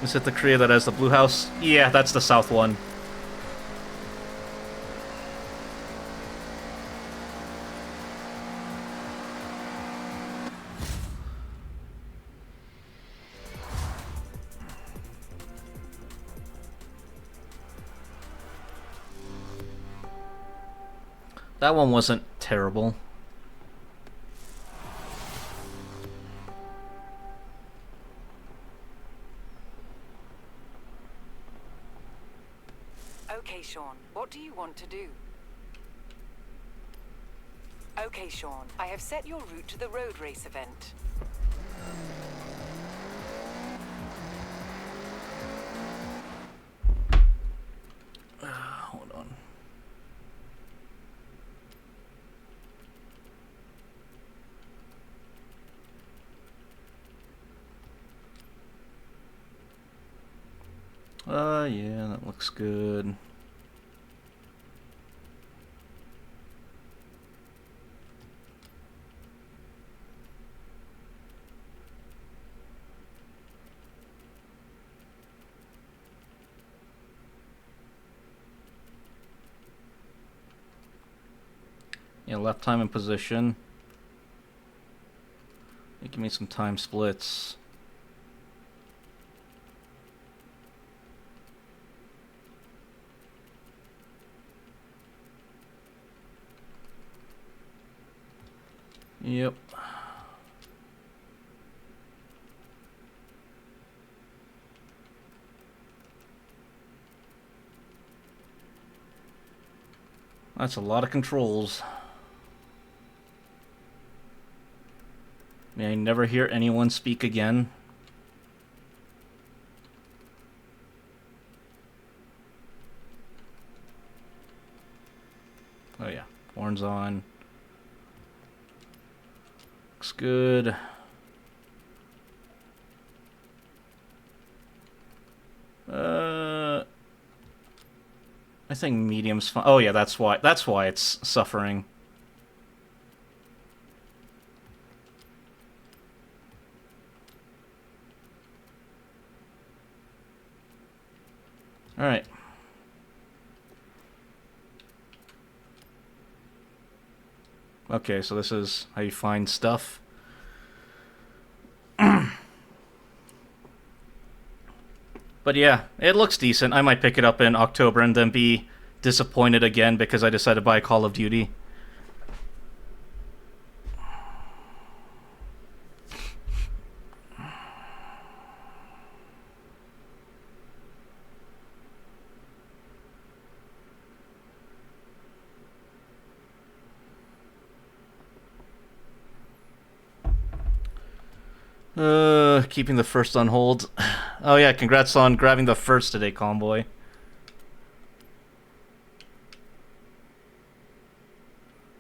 Is it the Korea that has the blue house? Yeah, that's the south one. That one wasn't terrible. Okay, Sean, what do you want to do? Okay, Sean, I have set your route to the road race event. Hold on. Yeah, that looks good. Yeah, left time and position. Give me some time splits. Yep. That's a lot of controls. May I never hear anyone speak again? Oh yeah, horns on. Looks good. I think medium's fine. Oh yeah, that's why it's suffering. All right. Okay, so this is how you find stuff. But yeah, it looks decent. I might pick it up in October and then be disappointed again because I decided to buy Call of Duty. Keeping the first on hold. Oh yeah, congrats on grabbing the first today, Convoy.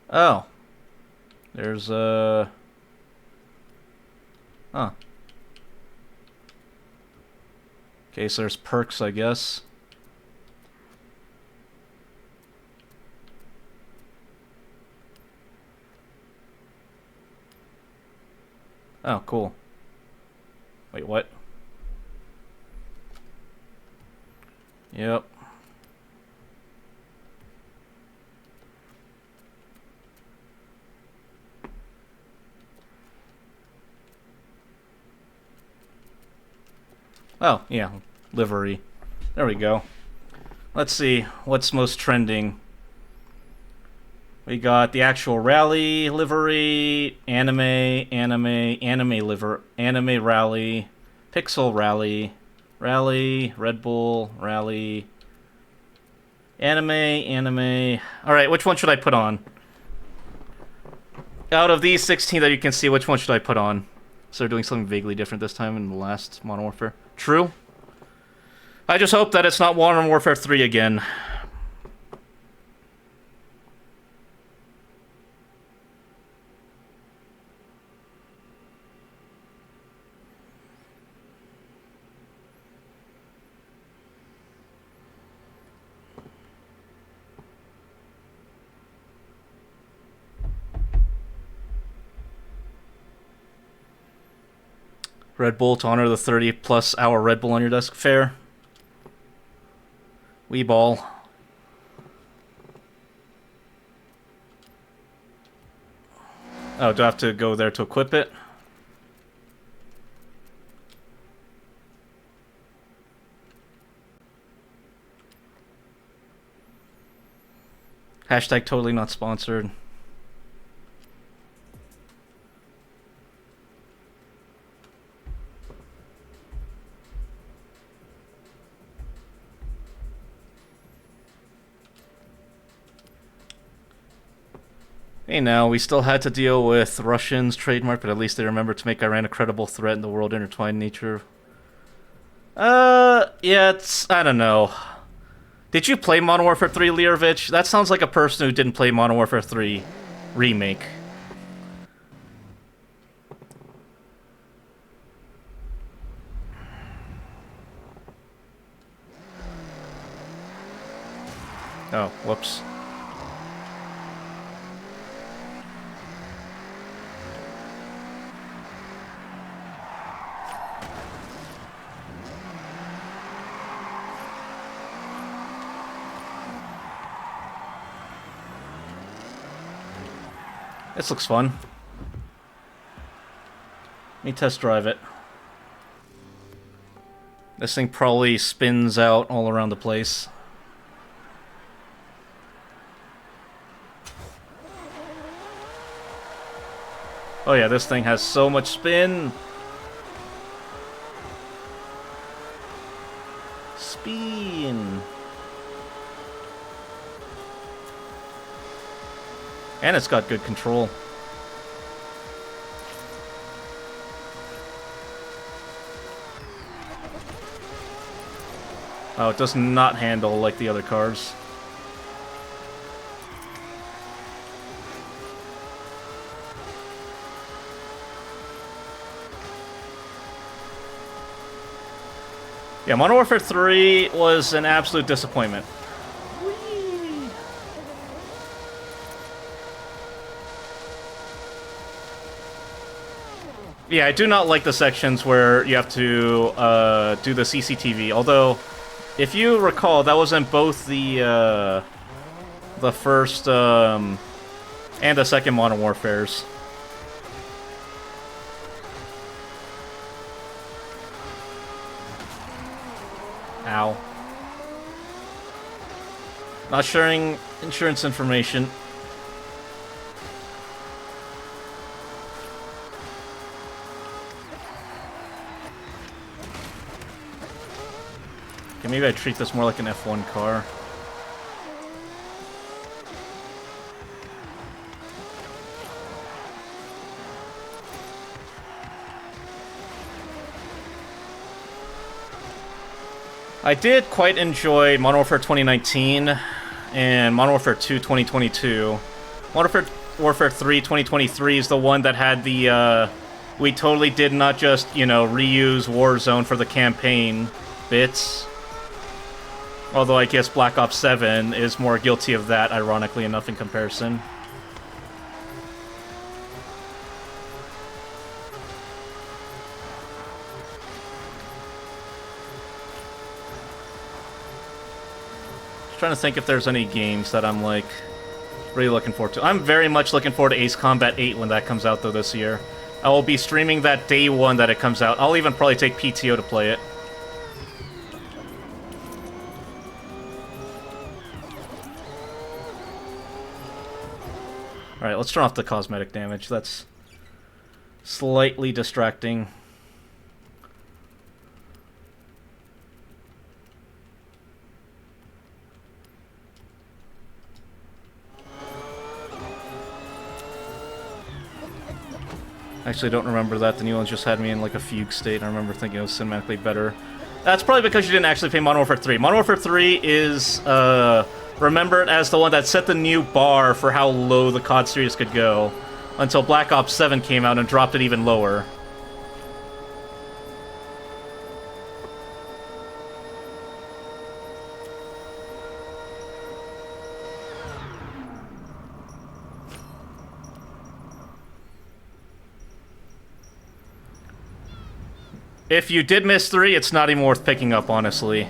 Oh. There's, Huh. Okay, so there's perks, I guess. Oh, cool. Wait, what? Yep. Oh, yeah. Livery. There we go. Let's see. What's most trending? We got the actual rally livery, anime rally, pixel rally, Red Bull rally, anime. All right, which one should I put on? Out of these 16 that you can see, which one should I put on? So they're doing something vaguely different this time in the last Modern Warfare. True. I just hope that it's not Modern Warfare 3 again. Red Bull to honor the 30-plus hour Red Bull on your desk. Fair. Wee ball. Oh, do I have to go there to equip it? Hashtag totally not sponsored. Hey now, we still had to deal with Russians trademark, but at least they remembered to make Iran a credible threat in the world intertwined nature. Yeah, I don't know. Did you play Modern Warfare 3, Learovich? That sounds like a person who didn't play Modern Warfare 3 Remake. Oh, whoops. This looks fun. Let me test drive it. This thing probably spins out all around the place. Oh yeah, this thing has so much spin. Spin. And it's got good control. Oh, it does not handle like the other cars. Yeah, Modern Warfare 3 was an absolute disappointment. Yeah, I do not like the sections where you have to do the CCTV. Although, if you recall, that was in both the first and the second Modern Warfares. Ow. Not sharing insurance information. Okay, maybe I treat this more like an F1 car. I did quite enjoy Modern Warfare 2019 and Modern Warfare 2 2022. Modern Warfare 3 2023 is the one that had the, we totally did not just, you know, reuse Warzone for the campaign bits. Although I guess Black Ops 7 is more guilty of that, ironically enough, in comparison. Trying to think if there's any games that I'm like really looking forward to. I'm very much looking forward to Ace Combat 8 when that comes out though this year. I will be streaming that day one that it comes out. I'll even probably take PTO to play it. Alright, let's turn off the cosmetic damage. That's slightly distracting. Actually, I don't remember that. The new one just had me in like a fugue state. I remember thinking it was cinematically better. That's probably because you didn't actually play Modern Warfare 3. Modern Warfare 3 is remembered as the one that set the new bar for how low the COD series could go, until Black Ops 7 came out and dropped it even lower. If you did miss 3, it's not even worth picking up, honestly.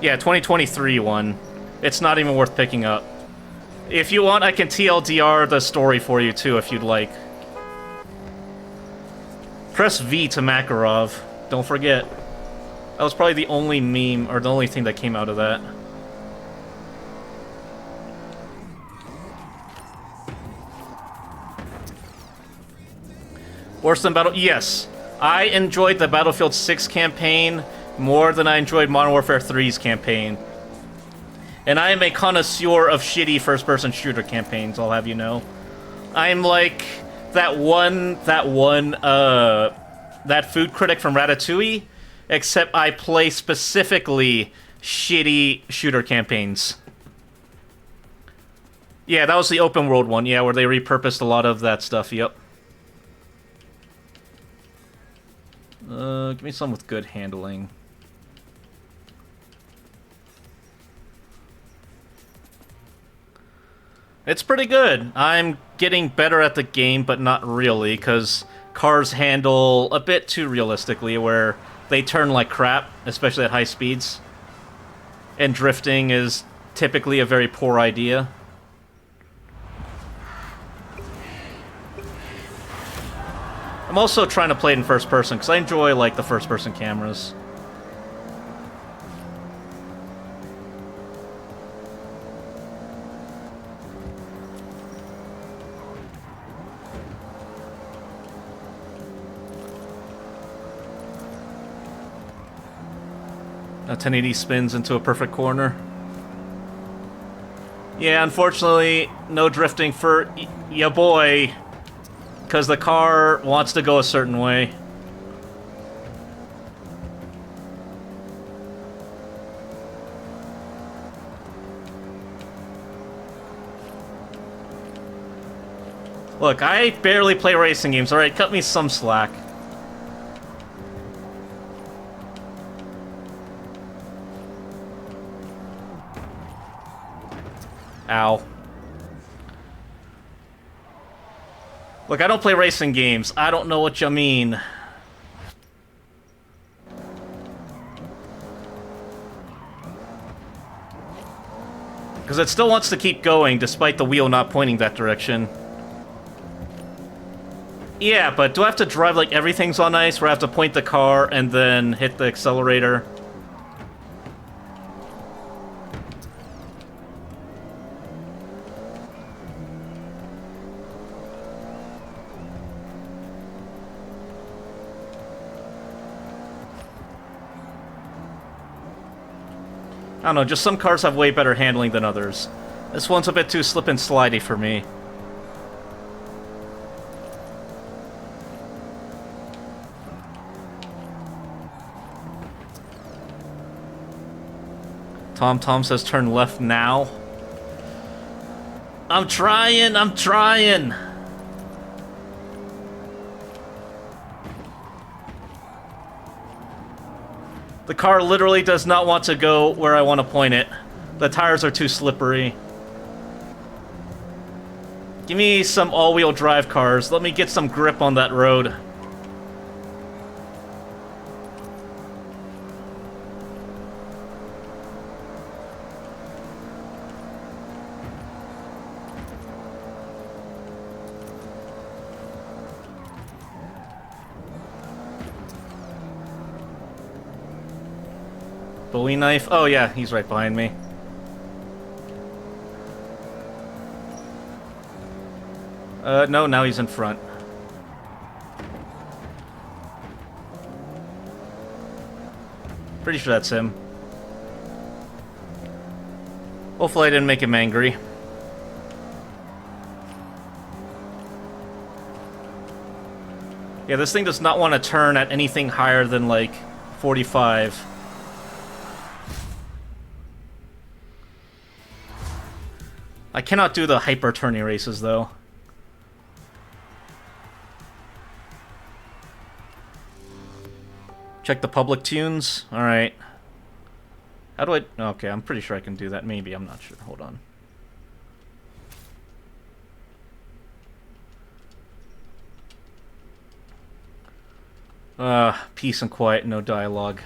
Yeah, 2023 one. It's not even worth picking up. If you want, I can TLDR the story for you, too, if you'd like. Press V to Makarov. Don't forget. That was probably the only meme, or the only thing that came out of that. Worse than Battle... Yes. I enjoyed the Battlefield 6 campaign more than I enjoyed Modern Warfare 3's campaign. And I am a connoisseur of shitty first-person shooter campaigns, I'll have you know. I'm like that food critic from Ratatouille, except I play specifically shitty shooter campaigns. Yeah, that was the open world one, yeah, where they repurposed a lot of that stuff, yep. Give me some with good handling. It's pretty good. I'm getting better at the game, but not really, because cars handle a bit too realistically, where they turn like crap, especially at high speeds. And drifting is typically a very poor idea. I'm also trying to play it in first person, because I enjoy, like, the first person cameras. A 1080 spins into a perfect corner. Yeah, unfortunately, no drifting for ya boy. Because the car wants to go a certain way. Look, I barely play racing games, alright? Cut me some slack. Ow. Look, I don't play racing games. I don't know what you mean. Because it still wants to keep going, despite the wheel not pointing that direction. Yeah, but do I have to drive like everything's on ice, where I have to point the car and then hit the accelerator? I don't know, just some cars have way better handling than others. This one's a bit too slip and slidey for me. Tom says turn left now. I'm trying, I'm trying! The car literally does not want to go where I want to point it. The tires are too slippery. Give me some all-wheel drive cars. Let me get some grip on that road. Bowie knife? Oh yeah, he's right behind me. No, now he's in front. Pretty sure that's him. Hopefully I didn't make him angry. Yeah, this thing does not want to turn at anything higher than, like, 45. I cannot do the hyper-turning races, though. Check the public tunes? Alright. How do I... Okay, I'm pretty sure I can do that. Maybe, I'm not sure. Hold on. Peace and quiet, no dialogue.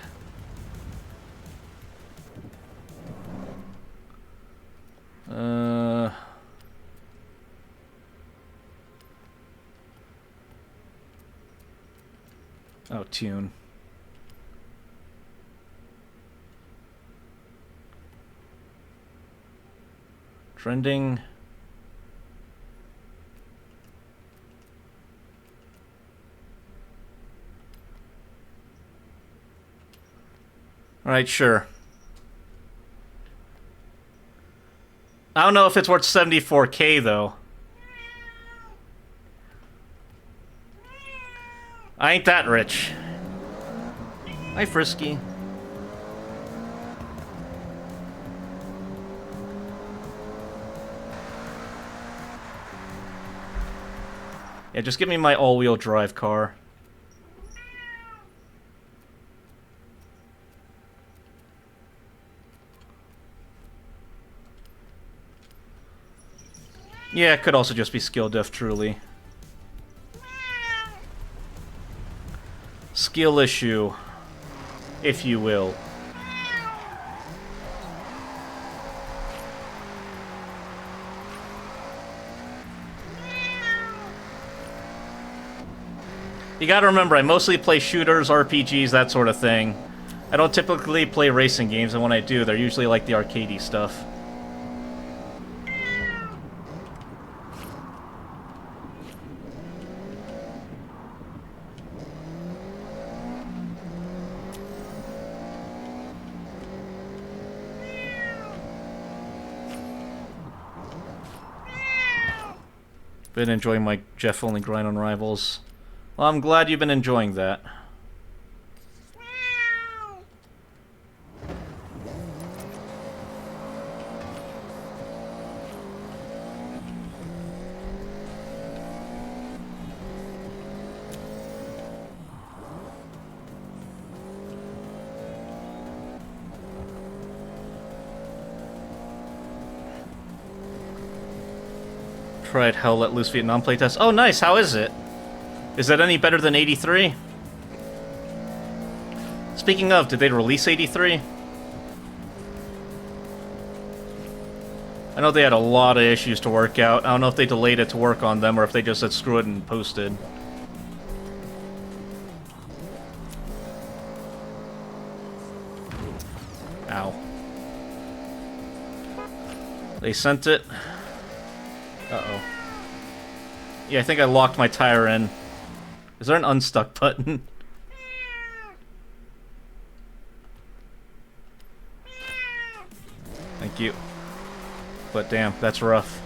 Oh, tune. Trending. Alright, sure. I don't know if it's worth 74K, though. I ain't that rich. Hi, Frisky. Yeah, just give me my all-wheel drive car. Yeah, it could also just be skill diff, truly. Skill issue, if you will. You gotta remember, I mostly play shooters, RPGs, that sort of thing. I don't typically play racing games, and when I do, they're usually like the arcadey stuff. Been enjoying my Jeff-only grind on Rivals. Well, I'm glad you've been enjoying that. tried Hell Let Loose Vietnam playtest. Oh, nice. How is it? Is that any better than 83? Speaking of, did they release 83? I know they had a lot of issues to work out. I don't know if they delayed it to work on them or if they just said screw it and posted. Ow. They sent it. Uh-oh. Yeah, I think I locked my tire in. Is there an unstuck button? Thank you. But damn, that's rough.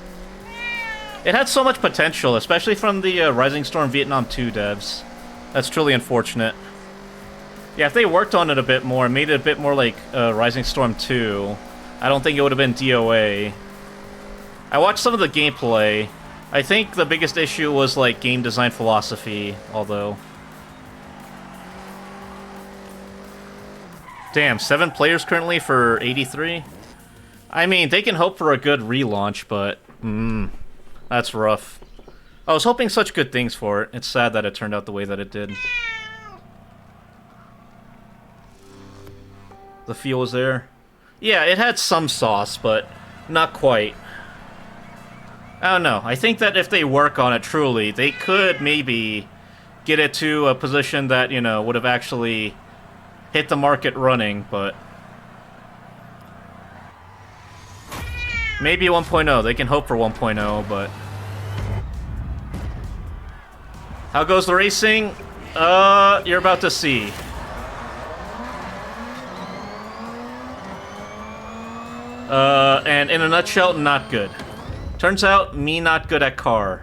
It had so much potential, especially from the Rising Storm Vietnam 2 devs. That's truly unfortunate. Yeah, if they worked on it a bit more, made it a bit more like Rising Storm 2, I don't think it would have been DOA. I watched some of the gameplay. I think the biggest issue was like game design philosophy, although... Damn, 7 players currently for 83? I mean, they can hope for a good relaunch, but... that's rough. I was hoping such good things for it. It's sad that it turned out the way that it did. The feel was there. Yeah, it had some sauce, but not quite. I don't know. I think that if they work on it truly, they could maybe get it to a position that, you know, would have actually hit the market running, but... Maybe 1.0. They can hope for 1.0, but... How goes the racing? You're about to see. And in a nutshell, not good. Turns out, me not good at car.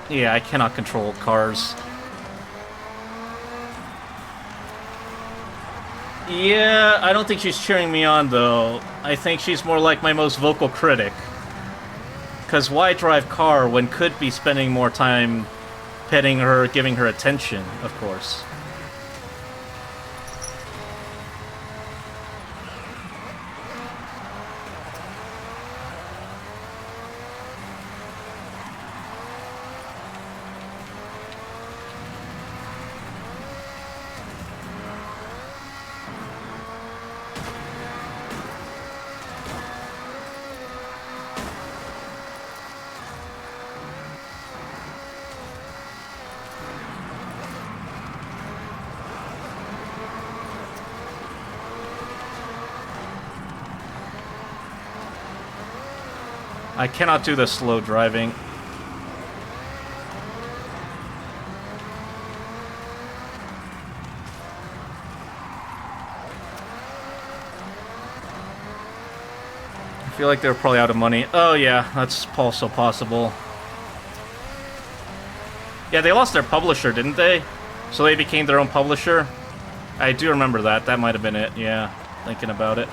Yeah, I cannot control cars. Yeah, I don't think she's cheering me on, though. I think she's more like my most vocal critic. Because why drive car when could be spending more time petting her, giving her attention, of course. I cannot do the slow driving. I feel like they're probably out of money. Oh yeah, that's also possible. Yeah, they lost their publisher, didn't they? So they became their own publisher? I do remember that. That might have been it, yeah. Thinking about it.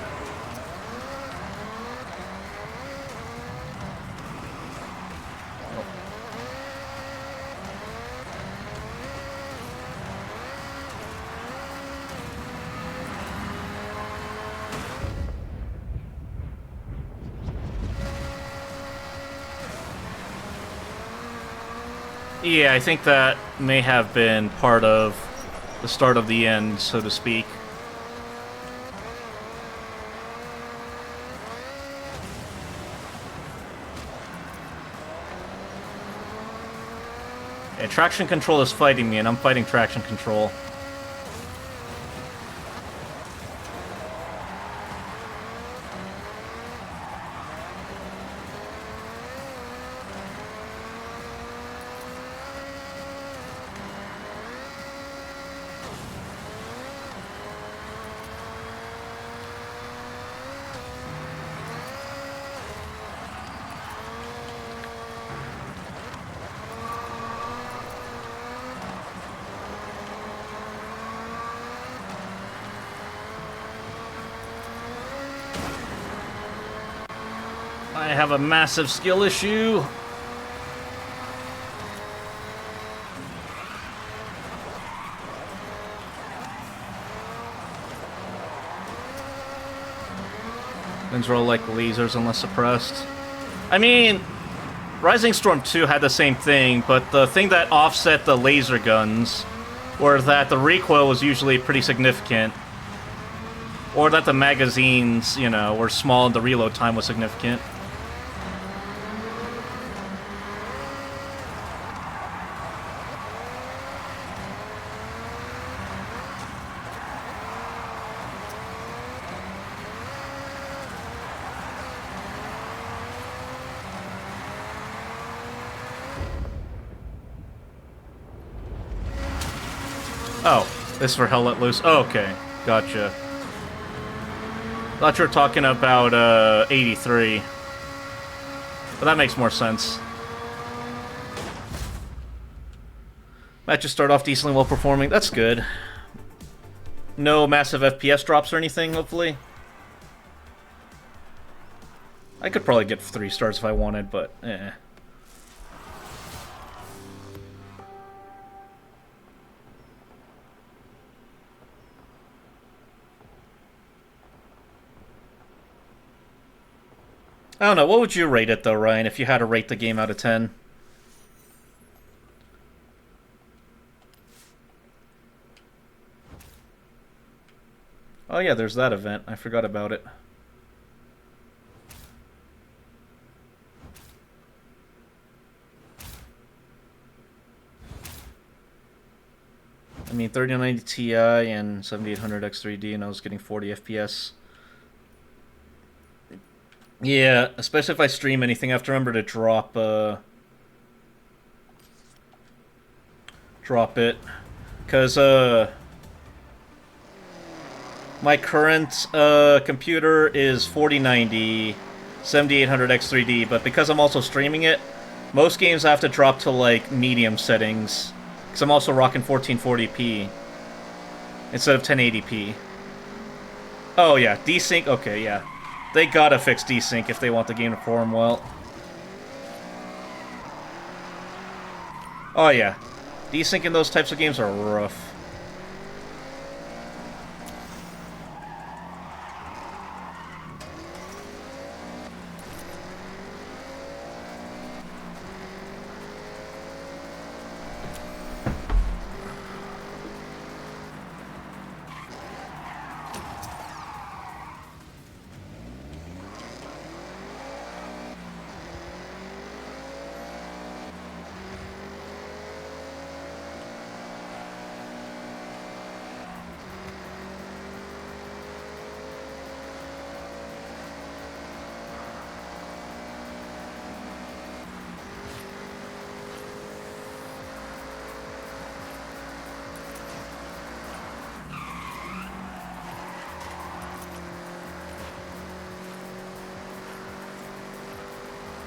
Yeah, I think that may have been part of the start of the end, so to speak. Yeah, traction control is fighting me, and I'm fighting traction control. have a massive skill issue. Guns roll like lasers unless suppressed. I mean, Rising Storm 2 had the same thing, but the thing that offset the laser guns were that the recoil was usually pretty significant. Or that the magazines, you know, were small and the reload time was significant. Oh, this is for Hell Let Loose. Oh, okay, gotcha. Thought you were talking about 83. But that makes more sense. Matches start off decently well performing. That's good. No massive FPS drops or anything, hopefully. I could probably get 3 stars if I wanted, but eh. I don't know, what would you rate it though, Ryan, if you had to rate the game out of 10? Oh yeah, there's that event. I forgot about it. I mean, 3090 Ti and 7800 X3D, and I was getting 40 FPS. Yeah, especially if I stream anything, I have to remember to drop it. Because, my current, computer is 4090, 7800 X3D, but because I'm also streaming it, most games I have to drop to, like, medium settings. Because I'm also rocking 1440p instead of 1080p. Oh, yeah, desync, okay, yeah. They gotta fix desync if they want the game to perform well. Oh yeah, desync in those types of games are rough.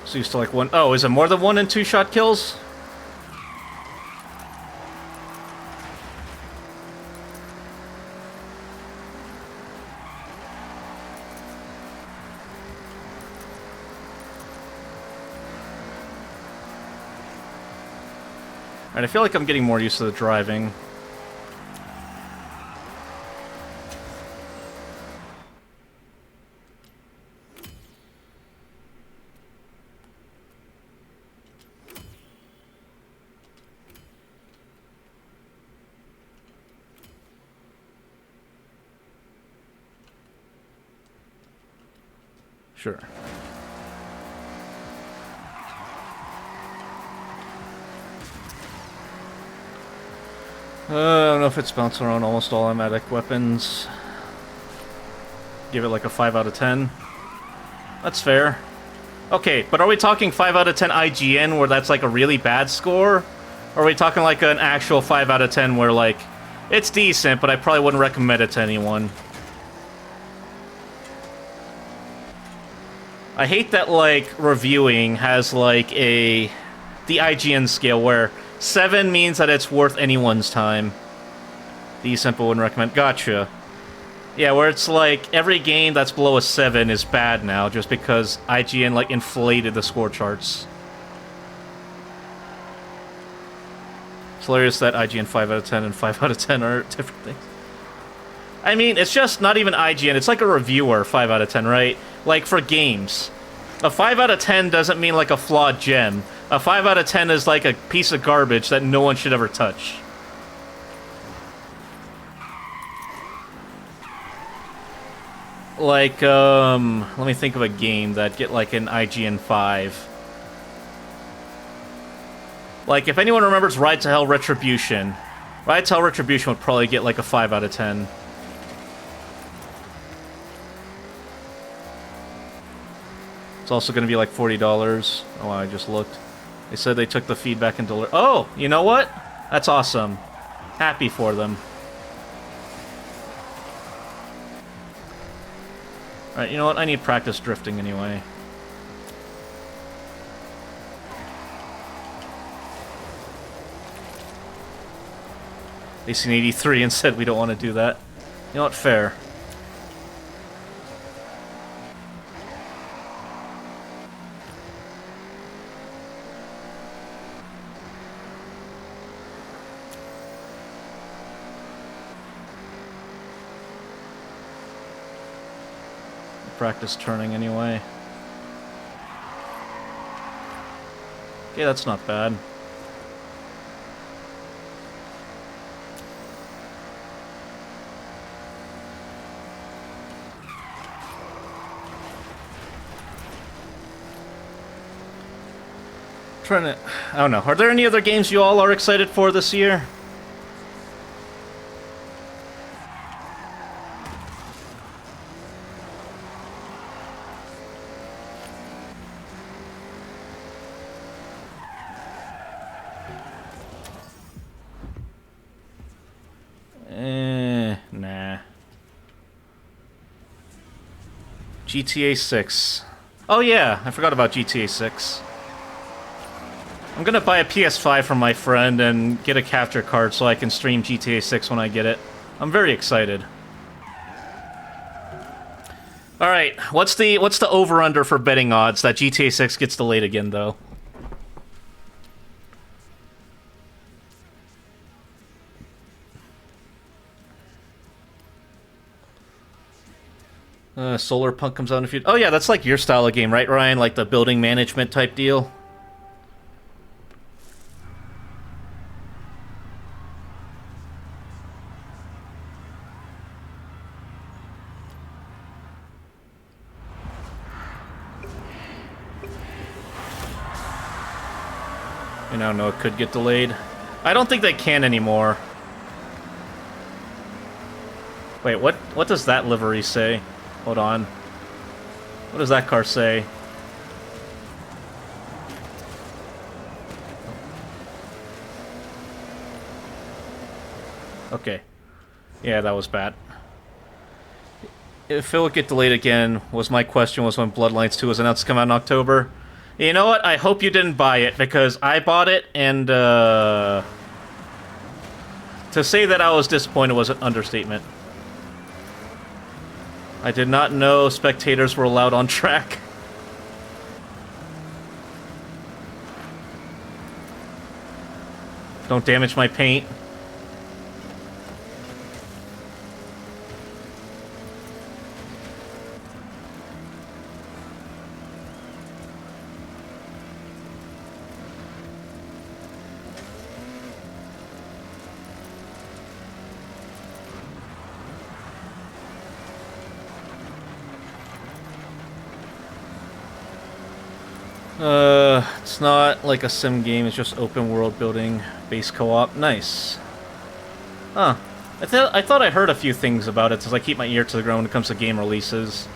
So you still like one... Oh, is it more than 1 and 2 shot kills? Alright, I feel like I'm getting more used to the driving. Sure. I don't know if it's bouncing around almost all automatic weapons. Give it like a 5 out of 10. That's fair. Okay, but are we talking 5 out of 10 IGN where that's like a really bad score? Or are we talking like an actual 5 out of 10 where like, it's decent, but I probably wouldn't recommend it to anyone? I hate that, like, reviewing has, like, the IGN scale where 7 means that it's worth anyone's time. Decent, but wouldn't recommend. Gotcha. Yeah, where it's like every game that's below a 7 is bad now just because IGN like inflated the score charts. It's hilarious that IGN 5 out of 10 and 5 out of 10 are different things. I mean, it's just not even IGN. It's like a reviewer 5 out of 10, right? Like for games. A 5 out of 10 doesn't mean like a flawed gem. A 5 out of 10 is like a piece of garbage that no one should ever touch. Like, let me think of a game that get like an IGN 5. Like, if anyone remembers Ride to Hell Retribution, Ride to Hell Retribution would probably get like a 5 out of 10. It's also going to be like $40. Oh, I just looked. They said they took the feedback and delivered. Oh, you know what? That's awesome. Happy for them. Alright, you know what? I need practice drifting anyway. They seen 83 and said we don't want to do that. You know what? Fair. Practice turning anyway. Okay, that's not bad. Trying to... I don't know. Are there any other games you all are excited for this year? Nah. GTA 6. Oh yeah, I forgot about GTA 6. I'm gonna buy a PS5 from my friend and get a capture card so I can stream GTA 6 when I get it. I'm very excited. Alright, what's the over-under for betting odds that GTA 6 gets delayed again, though? Solar Punk comes out in a few... Oh yeah, that's like your style of game, right, Ryan? Like the building management type deal? You know, no, it could get delayed. I don't think they can anymore. Wait, what does that livery say? Hold on. What does that car say? Okay. Yeah, that was bad. If it would get delayed again, my question was when Bloodlines 2 was announced to come out in October. You know what? I hope you didn't buy it, because I bought it, and, to say that I was disappointed was an understatement. I did not know spectators were allowed on track. Don't damage my paint. It's not like a sim game, it's just open world building, base co-op. Nice. Huh. I thought I heard a few things about it, since I keep my ear to the ground when it comes to game releases.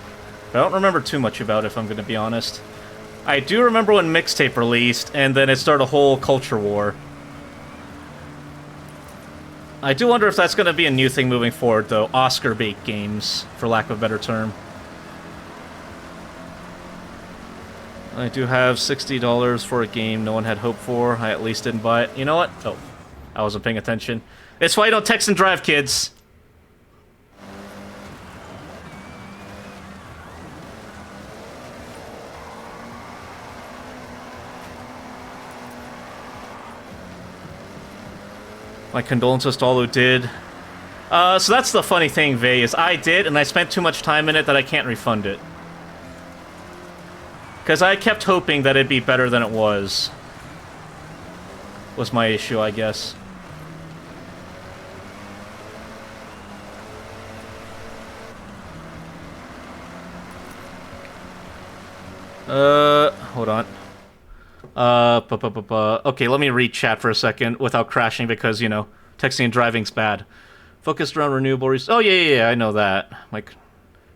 But I don't remember too much about it, if I'm gonna be honest. I do remember when Mixtape released, and then it started a whole culture war. I do wonder if that's gonna be a new thing moving forward, though. Oscar bait games, for lack of a better term. I do have $60 for a game no one had hoped for. I at least didn't buy it. You know what? Oh, I wasn't paying attention. It's why you don't text and drive, kids. My condolences to all who did. So that's the funny thing, Vey, is I did, and I spent too much time in it that I can't refund it. Because I kept hoping that it'd be better than it was. Was my issue, I guess. Hold on. Okay, let me read chat for a second without crashing because, you know, texting and driving's bad. Focused around renewable resources. Oh, yeah, I know that. Like,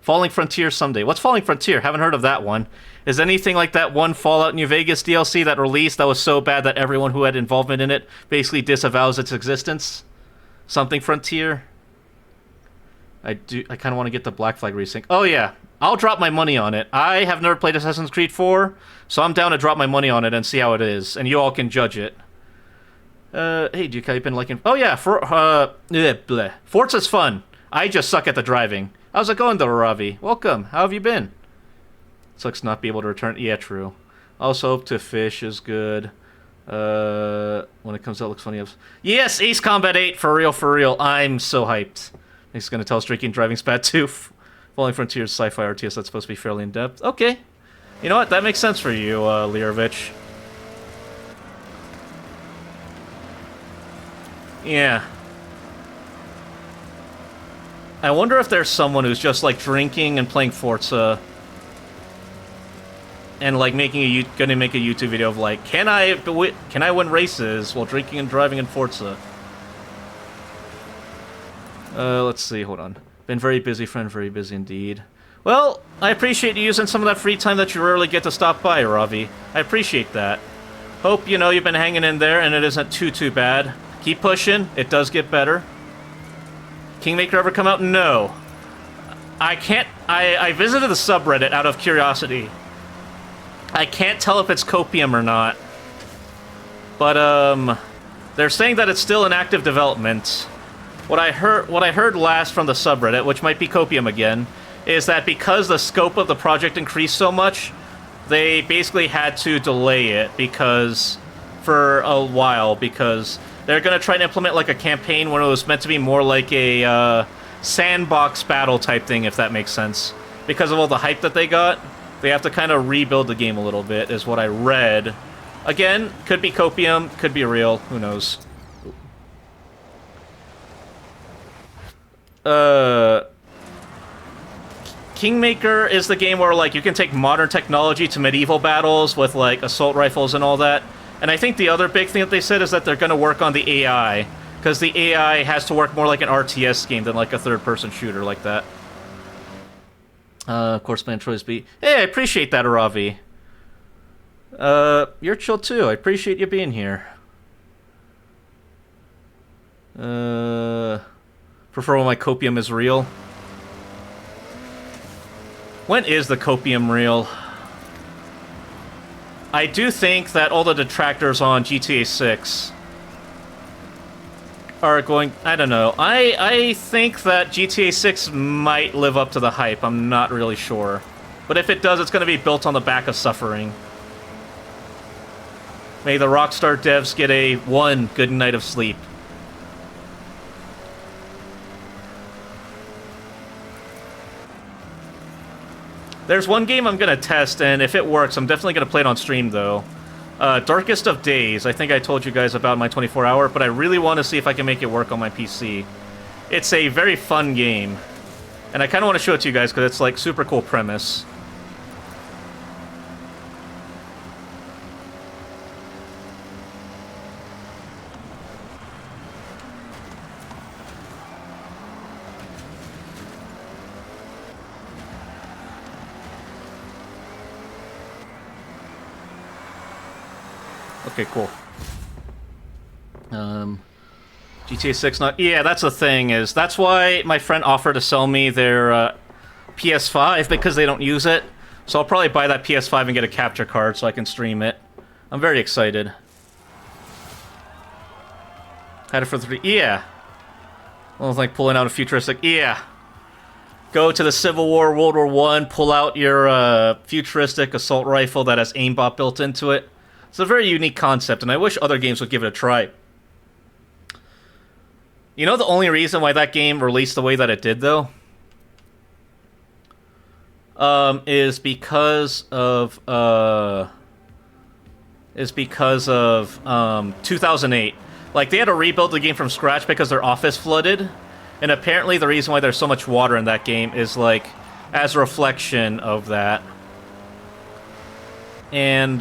Falling Frontier someday. What's Falling Frontier? Haven't heard of that one. Is anything like that one Fallout New Vegas DLC that released that was so bad that everyone who had involvement in it basically disavows its existence? Something Frontier? I kind of want to get the Black Flag resync. Oh, yeah. I'll drop my money on it. I have never played Assassin's Creed 4, so I'm down to drop my money on it and see how it is, and you all can judge it. Hey, Duke, how you been liking... Oh, yeah, Forza's fun. I just suck at the driving. How's it going, though, Ravi? Welcome. How have you been? Sucks not be able to return... Yeah, true. Also hope to fish is good. When it comes out, it looks funny. Yes, Ace Combat 8, for real. I'm so hyped. He's gonna tell us drinking driving's bad, too. Falling Frontiers sci-fi RTS, that's supposed to be fairly in-depth. Okay. You know what? That makes sense for you, Lirovich. Yeah. I wonder if there's someone who's just, like, drinking and playing Forza and, like, gonna make a YouTube video of, like, can I win races while drinking and driving in Forza? Let's see, hold on. Been very busy, friend, very busy indeed. Well, I appreciate you using some of that free time that you rarely get to stop by, Ravi. I appreciate that. Hope, you know, you've been hanging in there and it isn't too bad. Keep pushing, it does get better. Kingmaker ever come out? No. I can't... I visited the subreddit out of curiosity. I can't tell if it's copium or not. But, they're saying that it's still in active development. What I heard last from the subreddit, which might be copium again, is that because the scope of the project increased so much, they basically had to delay it for a while, because they're going to try to implement like a campaign when it was meant to be more like a sandbox battle type thing, if that makes sense. Because of all the hype that they got, they have to kind of rebuild the game a little bit, is what I read. Again, could be copium, could be real, who knows. Kingmaker is the game where, like, you can take modern technology to medieval battles with, like, assault rifles and all that. And I think the other big thing that they said is that they're going to work on the AI, because the AI has to work more like an RTS game than, like, a third-person shooter like that. Of course, man, Troy's beat. Hey, I appreciate that, Aravi. You're chill, too. I appreciate you being here. Prefer when my copium is real. When is the copium real? I do think that all the detractors on GTA 6 are going... I don't know. I think that GTA 6 might live up to the hype. I'm not really sure. But if it does, it's going to be built on the back of suffering. May the Rockstar devs get a good night of sleep. There's one game I'm going to test, and if it works, I'm definitely going to play it on stream, though. Darkest of Days, I think I told you guys about my 24-hour, but I really want to see if I can make it work on my PC. It's a very fun game, and I kind of want to show it to you guys, because it's, like, super cool premise. Okay, cool. GTA 6 not... Yeah, that's the thing, is... That's why my friend offered to sell me their PS5, because they don't use it. So I'll probably buy that PS5 and get a capture card so I can stream it. I'm very excited. Had it for 3... Yeah. Well, like pulling out a futuristic... Yeah. Go to the Civil War, World War I, pull out your futuristic assault rifle that has aimbot built into it. It's a very unique concept, and I wish other games would give it a try. You know the only reason why that game released the way that it did, though? Is because of 2008. Like, they had to rebuild the game from scratch because their office flooded, and apparently the reason why there's so much water in that game is, like, as a reflection of that. And,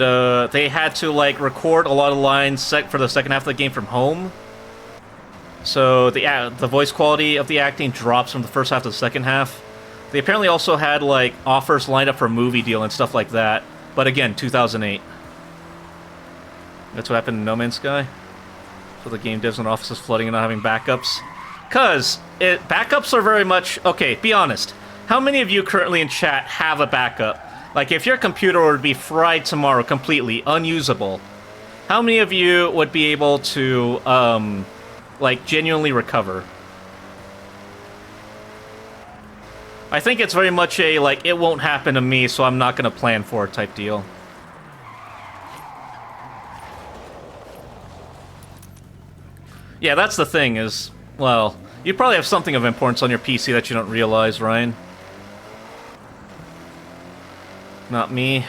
they had to, like, record a lot of lines for the second half of the game from home. So, the voice quality of the acting drops from the first half to the second half. They apparently also had, like, offers lined up for a movie deal and stuff like that. But again, 2008. That's what happened in No Man's Sky. So the game devs and offices flooding and not having backups. Because backups are very much... Okay, be honest. How many of you currently in chat have a backup? Like, if your computer would be fried tomorrow completely, unusable, how many of you would be able to, like, genuinely recover? I think it's very much a, like, it won't happen to me, so I'm not going to plan for it type deal. Yeah, that's the thing is, well, you probably have something of importance on your PC that you don't realize, Ryan. Not me.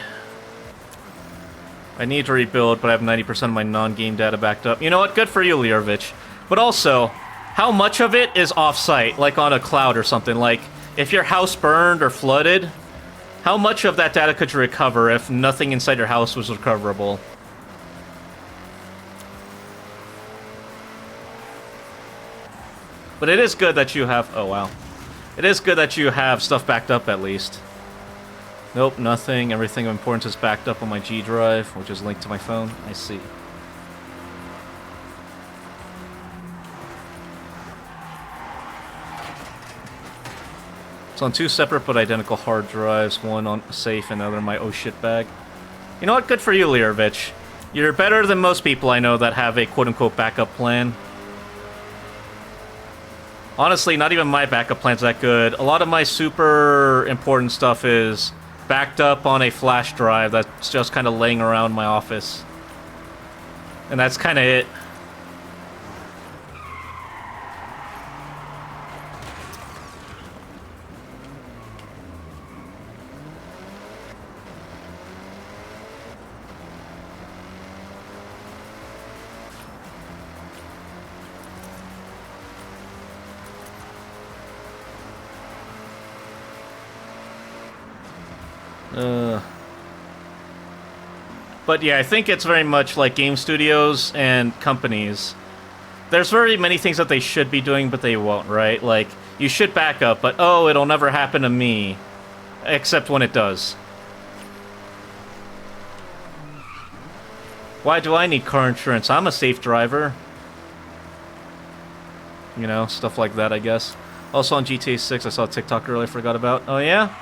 I need to rebuild, but I have 90% of my non-game data backed up. You know what? Good for you, Learovich. But also, how much of it is off-site, like on a cloud or something? Like, if your house burned or flooded, how much of that data could you recover if nothing inside your house was recoverable? But it is good that you have... Oh, wow. It is good that you have stuff backed up, at least. Nope, nothing. Everything of importance is backed up on my G drive, which is linked to my phone. I see. It's on two separate but identical hard drives, one on safe and the other in my oh shit bag. You know what? Good for you, Learovich. You're better than most people I know that have a quote-unquote backup plan. Honestly, not even my backup plan's that good. A lot of my super important stuff is backed up on a flash drive that's just kind of laying around my office. And that's kind of it. But yeah, I think it's very much like game studios and companies. There's very many things that they should be doing, but they won't, right? Like, you should back up, but oh, it'll never happen to me. Except when it does. Why do I need car insurance? I'm a safe driver. You know, stuff like that, I guess. Also on GTA 6, I saw a TikTok earlier I forgot about. Oh, yeah?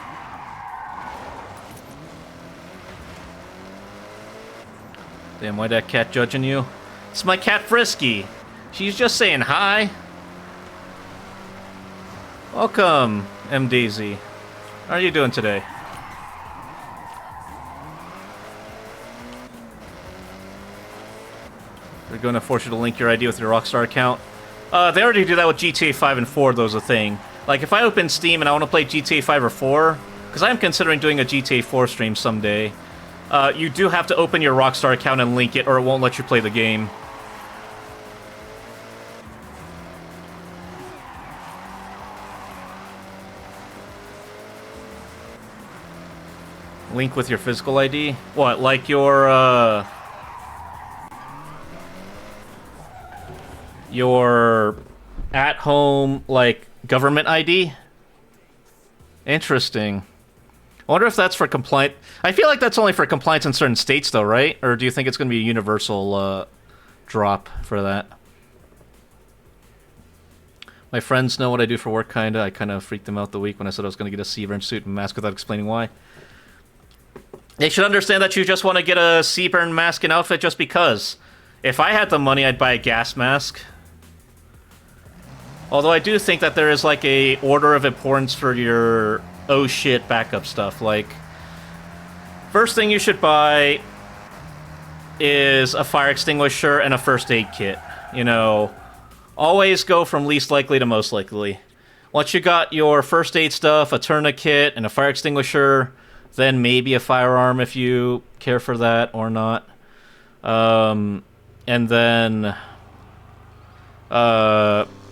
Damn, why that cat judging you? It's my cat Frisky. She's just saying hi. Welcome, M. Daisy. How are you doing today? They're going to force you to link your ID with your Rockstar account. They already do that with GTA 5 and 4, though, is a thing. Like, if I open Steam and I want to play GTA 5 or 4, because I'm considering doing a GTA 4 stream someday, you do have to open your Rockstar account and link it, or it won't let you play the game. Link with your physical ID? What, like your at-home, like, government ID? Interesting. I wonder if that's for compliance. I feel like that's only for compliance in certain states, though, right? Or do you think it's going to be a universal drop for that? My friends know what I do for work, kinda. I kind of freaked them out the week when I said I was going to get a Seaburn suit and mask without explaining why. They should understand that you just want to get a Seaburn mask and outfit just because. If I had the money, I'd buy a gas mask. Although I do think that there is, like, a order of importance for your oh shit backup stuff. Like, first thing you should buy is a fire extinguisher and a first aid kit. You know, Always go from least likely to most likely. Once you got your first aid stuff, a tourniquet, and a fire extinguisher, then maybe a firearm if you care for that or not. And then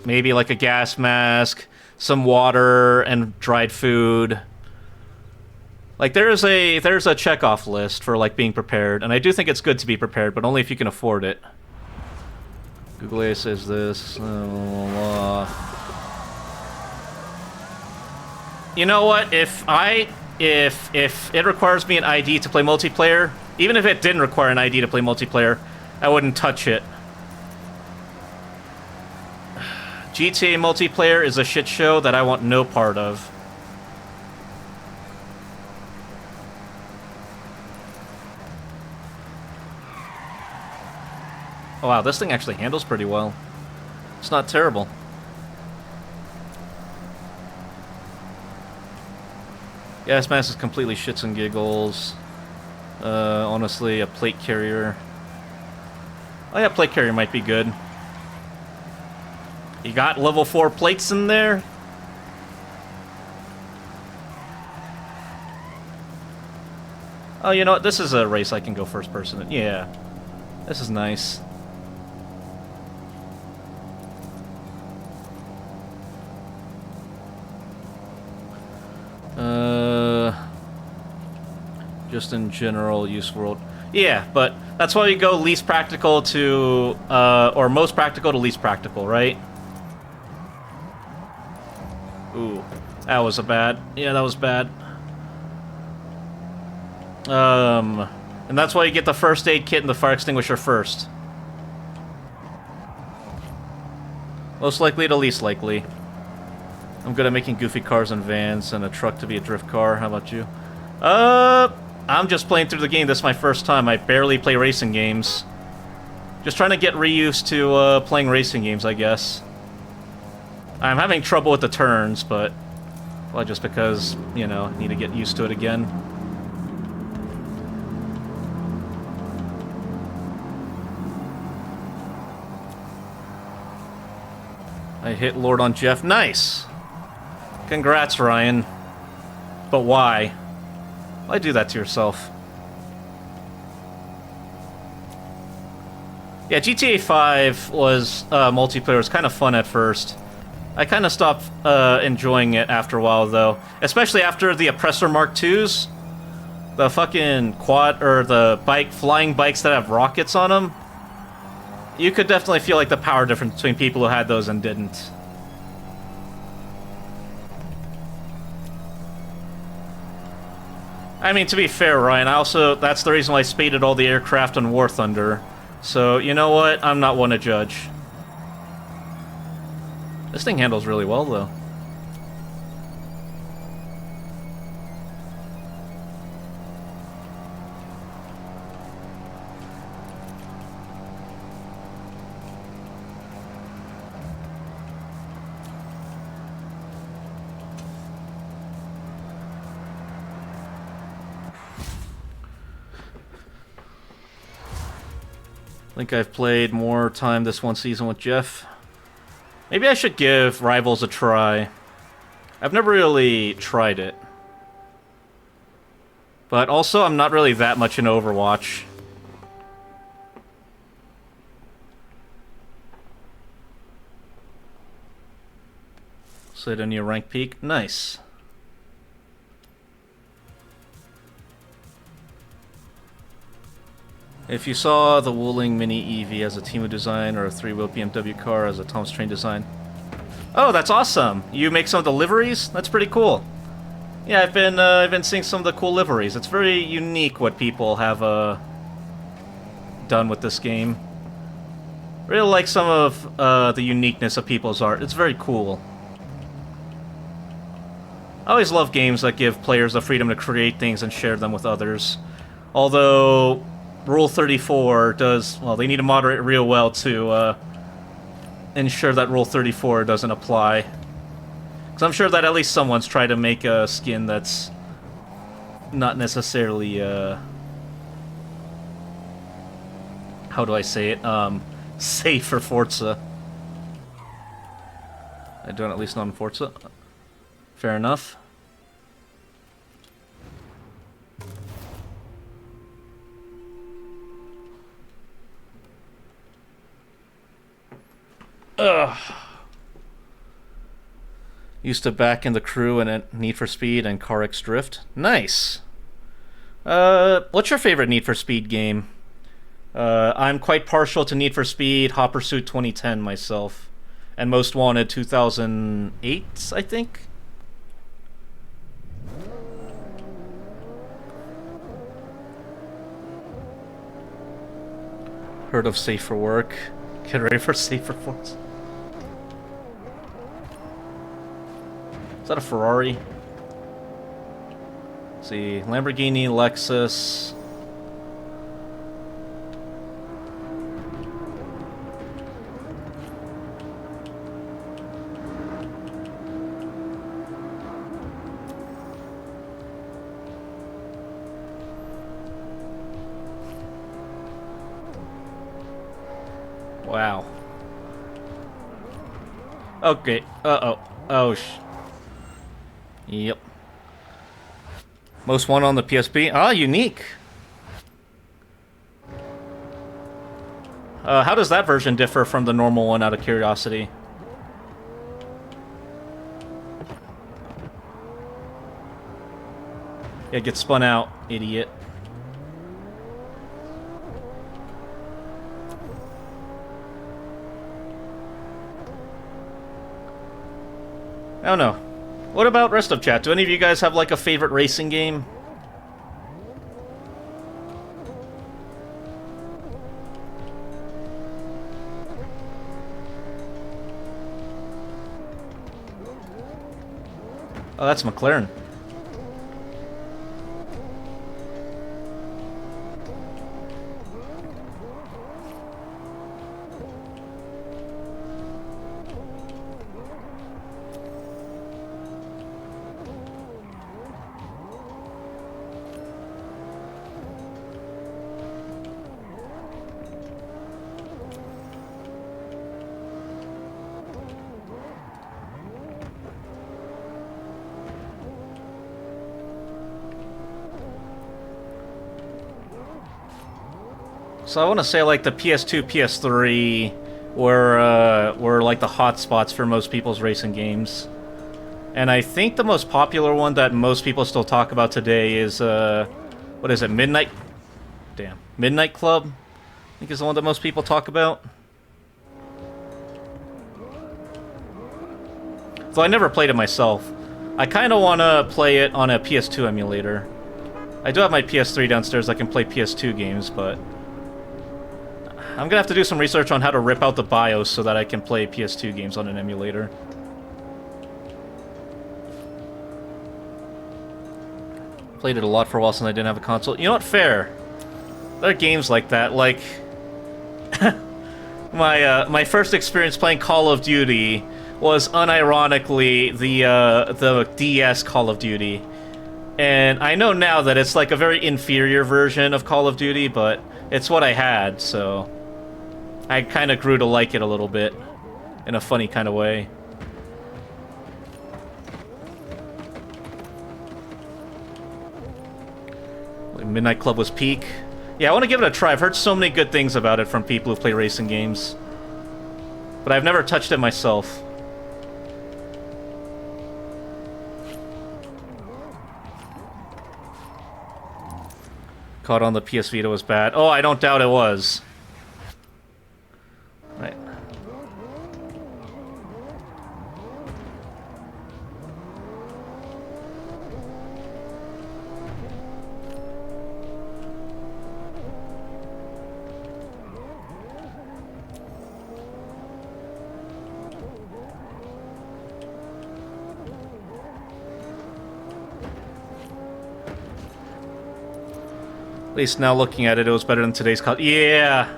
maybe like a gas mask, some water, and dried food. Like there's a checkoff list for like being prepared, and I do think it's good to be prepared, but only if you can afford it. Google says this. You know what? If it requires me an ID to play multiplayer, even if it didn't require an ID to play multiplayer, I wouldn't touch it. GTA multiplayer is a shit show that I want no part of. Oh, wow, this thing actually handles pretty well. It's not terrible. Gas mask is completely shits and giggles. Honestly, a plate carrier. Oh yeah, plate carrier might be good. You got level 4 plates in there? Oh, you know what? This is a race I can go first person. Yeah. This is nice. Just in general use world. Yeah, but that's why you go least practical to, or most practical to least practical, right? Ooh, that was bad. Yeah, that was bad. And that's why you get the first aid kit and the fire extinguisher first. Most likely to least likely. I'm good at making goofy cars and vans and a truck to be a drift car. How about you? I'm just playing through the game. This is my first time. I barely play racing games. Just trying to get reused to playing racing games, I guess. I'm having trouble with the turns, but... well, just because, you know, I need to get used to it again. I hit Lord on Jeff. Nice! Congrats, Ryan. But why? Why do that to yourself? Yeah, GTA 5 was, multiplayer was kind of fun at first. I kind of stopped, enjoying it after a while, though. Especially after the Oppressor Mark IIs. The fucking quad, or the flying bikes that have rockets on them. You could definitely feel like the power difference between people who had those and didn't. I mean, to be fair, Ryan, that's the reason why I spaded all the aircraft on War Thunder. So, you know what? I'm not one to judge. This thing handles really well, though. I think I've played more time this one season with Jeff. Maybe I should give Rivals a try. I've never really tried it. But also, I'm not really that much in Overwatch. Slid in your rank peak. Nice. If you saw the Wuling Mini EV as a Temu design or a 3-wheel BMW car as a Thomas Train design. Oh, that's awesome! You make some of the liveries? That's pretty cool. Yeah, I've been seeing some of the cool liveries. It's very unique what people have done with this game. Really like some of the uniqueness of people's art. It's very cool. I always love games that give players the freedom to create things and share them with others. Although Rule 34 does, well, they need to moderate real well to ensure that Rule 34 doesn't apply. Because I'm sure that at least someone's tried to make a skin that's not necessarily, how do I say it, safe for Forza. I don't at least not in Forza. Fair enough. Ugh. Used to back in the crew in Need for Speed and Car X Drift. Nice. What's your favorite Need for Speed game? I'm quite partial to Need for Speed Hot Pursuit 2010 myself. And Most Wanted 2008, I think? Heard of Safe for Work. Get ready for Safe for Forza. Is that a Ferrari? Let's see, Lamborghini, Lexus. Wow. Okay. Uh-oh. Oh, Yep. Most Wanted on the PSP. Ah, unique. How does that version differ from the normal one, out of curiosity? Yeah, get spun out, idiot. I don't know. What about rest of chat? Do any of you guys have like a favorite racing game? Oh, that's McLaren. So I want to say like the PS2, PS3 were like the hot spots for most people's racing games. And I think the most popular one that most people still talk about today is what is it? Midnight Club, I think is the one that most people talk about. Though I never played it myself. I kind of want to play it on a PS2 emulator. I do have my PS3 downstairs. I can play PS2 games, but I'm gonna have to do some research on how to rip out the BIOS so that I can play PS2 games on an emulator. Played it a lot for a while since I didn't have a console. You know what? Fair. There are games like that. Like my first experience playing Call of Duty was unironically the DS Call of Duty, and I know now that it's like a very inferior version of Call of Duty, but it's what I had, so I kind of grew to like it a little bit in a funny kind of way. Midnight Club was peak. Yeah, I want to give it a try. I've heard so many good things about it from people who play racing games, but I've never touched it myself. Caught on the PS Vita was bad. Oh, I don't doubt it was. Right. At least now looking at it, it was better than today's call. Yeah.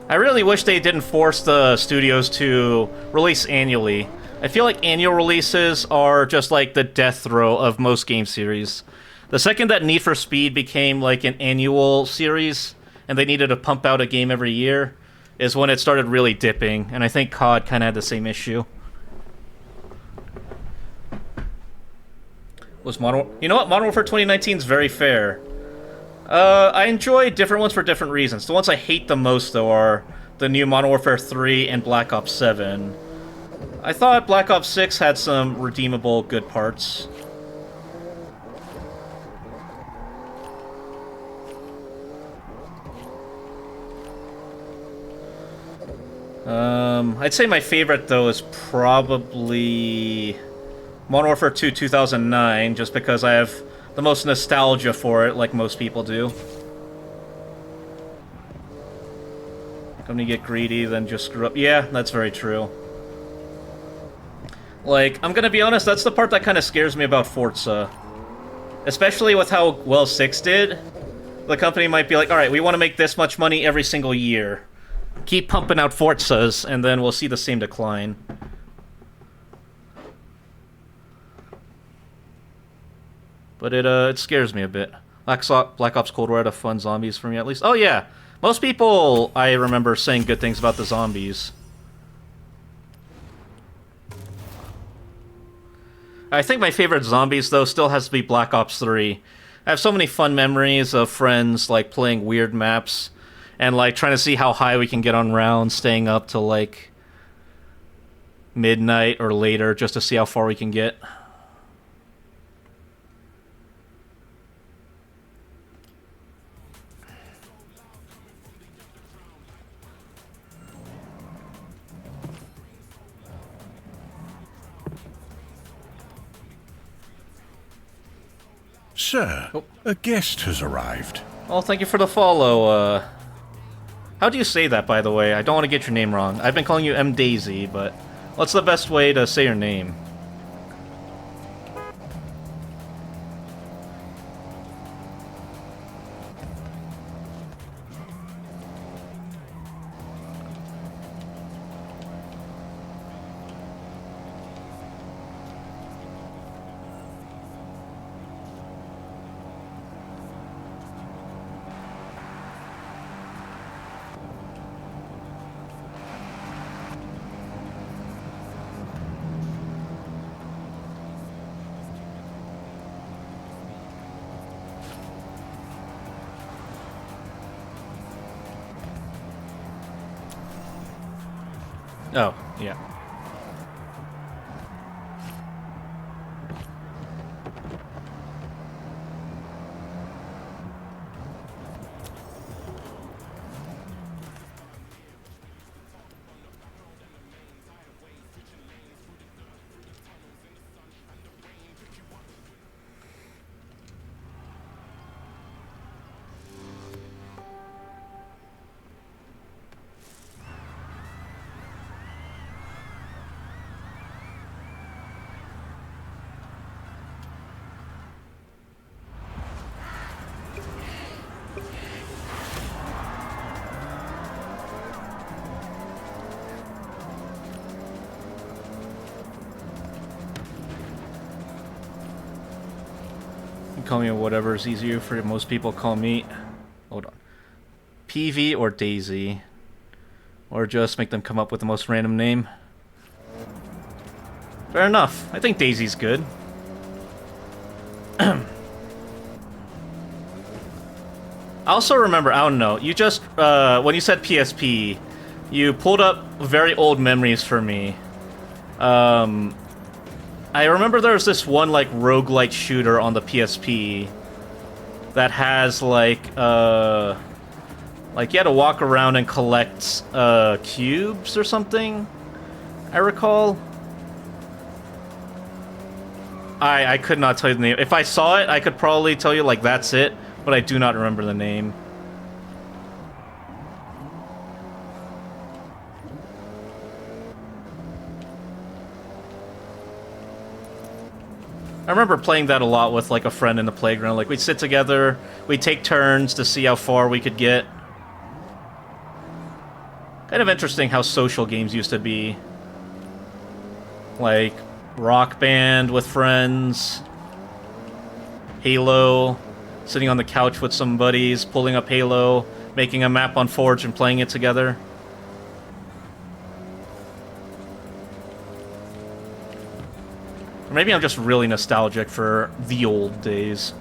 I really wish they didn't force the studios to release annually. I feel like annual releases are just like the death throw of most game series. The second that Need for Speed became like an annual series, and they needed to pump out a game every year, is when it started really dipping, and I think COD kind of had the same issue. Was you know what? Modern Warfare 2019 is very fair. I enjoy different ones for different reasons. The ones I hate the most, though, are the new Modern Warfare 3 and Black Ops 7. I thought Black Ops 6 had some redeemable good parts. I'd say my favorite, though, is probably Modern Warfare 2 2009, just because I have the most nostalgia for it, like most people do. When you get greedy, then just screw up. Yeah, that's very true. Like, I'm gonna be honest, that's the part that kind of scares me about Forza. Especially with how well 6 did. The company might be like, alright, we want to make this much money every single year. Keep pumping out Forzas, and then we'll see the same decline. But it scares me a bit. Black Ops Cold War had a fun zombies for me, at least. Oh, yeah. Most people, I remember, saying good things about the zombies. I think my favorite zombies, though, still has to be Black Ops 3. I have so many fun memories of friends, like, playing weird maps and, like, trying to see how high we can get on rounds, staying up till, like, midnight or later just to see how far we can get. Sir, a guest has arrived. Oh, thank you for the follow. How do you say that, by the way? I don't want to get your name wrong. I've been calling you M. Daisy, but what's the best way to say your name? Oh, yeah. Call me whatever is easier for most people. Call me, hold on, PV or Daisy, or just make them come up with the most random name. Fair enough. I think Daisy's good. I also remember, I don't know, you just, when you said PSP, you pulled up very old memories for me. I remember there was this one, like, roguelike shooter on the PSP that has, like, you had to walk around and collect, cubes or something, I recall. I could not tell you the name. If I saw it, I could probably tell you, like, that's it, but I do not remember the name. I remember playing that a lot with, like, a friend in the playground. Like, we'd sit together, we'd take turns to see how far we could get. Kind of interesting how social games used to be. Like, Rock Band with friends, Halo, sitting on the couch with some buddies, pulling up Halo, making a map on Forge and playing it together. Or maybe I'm just really nostalgic for the old days.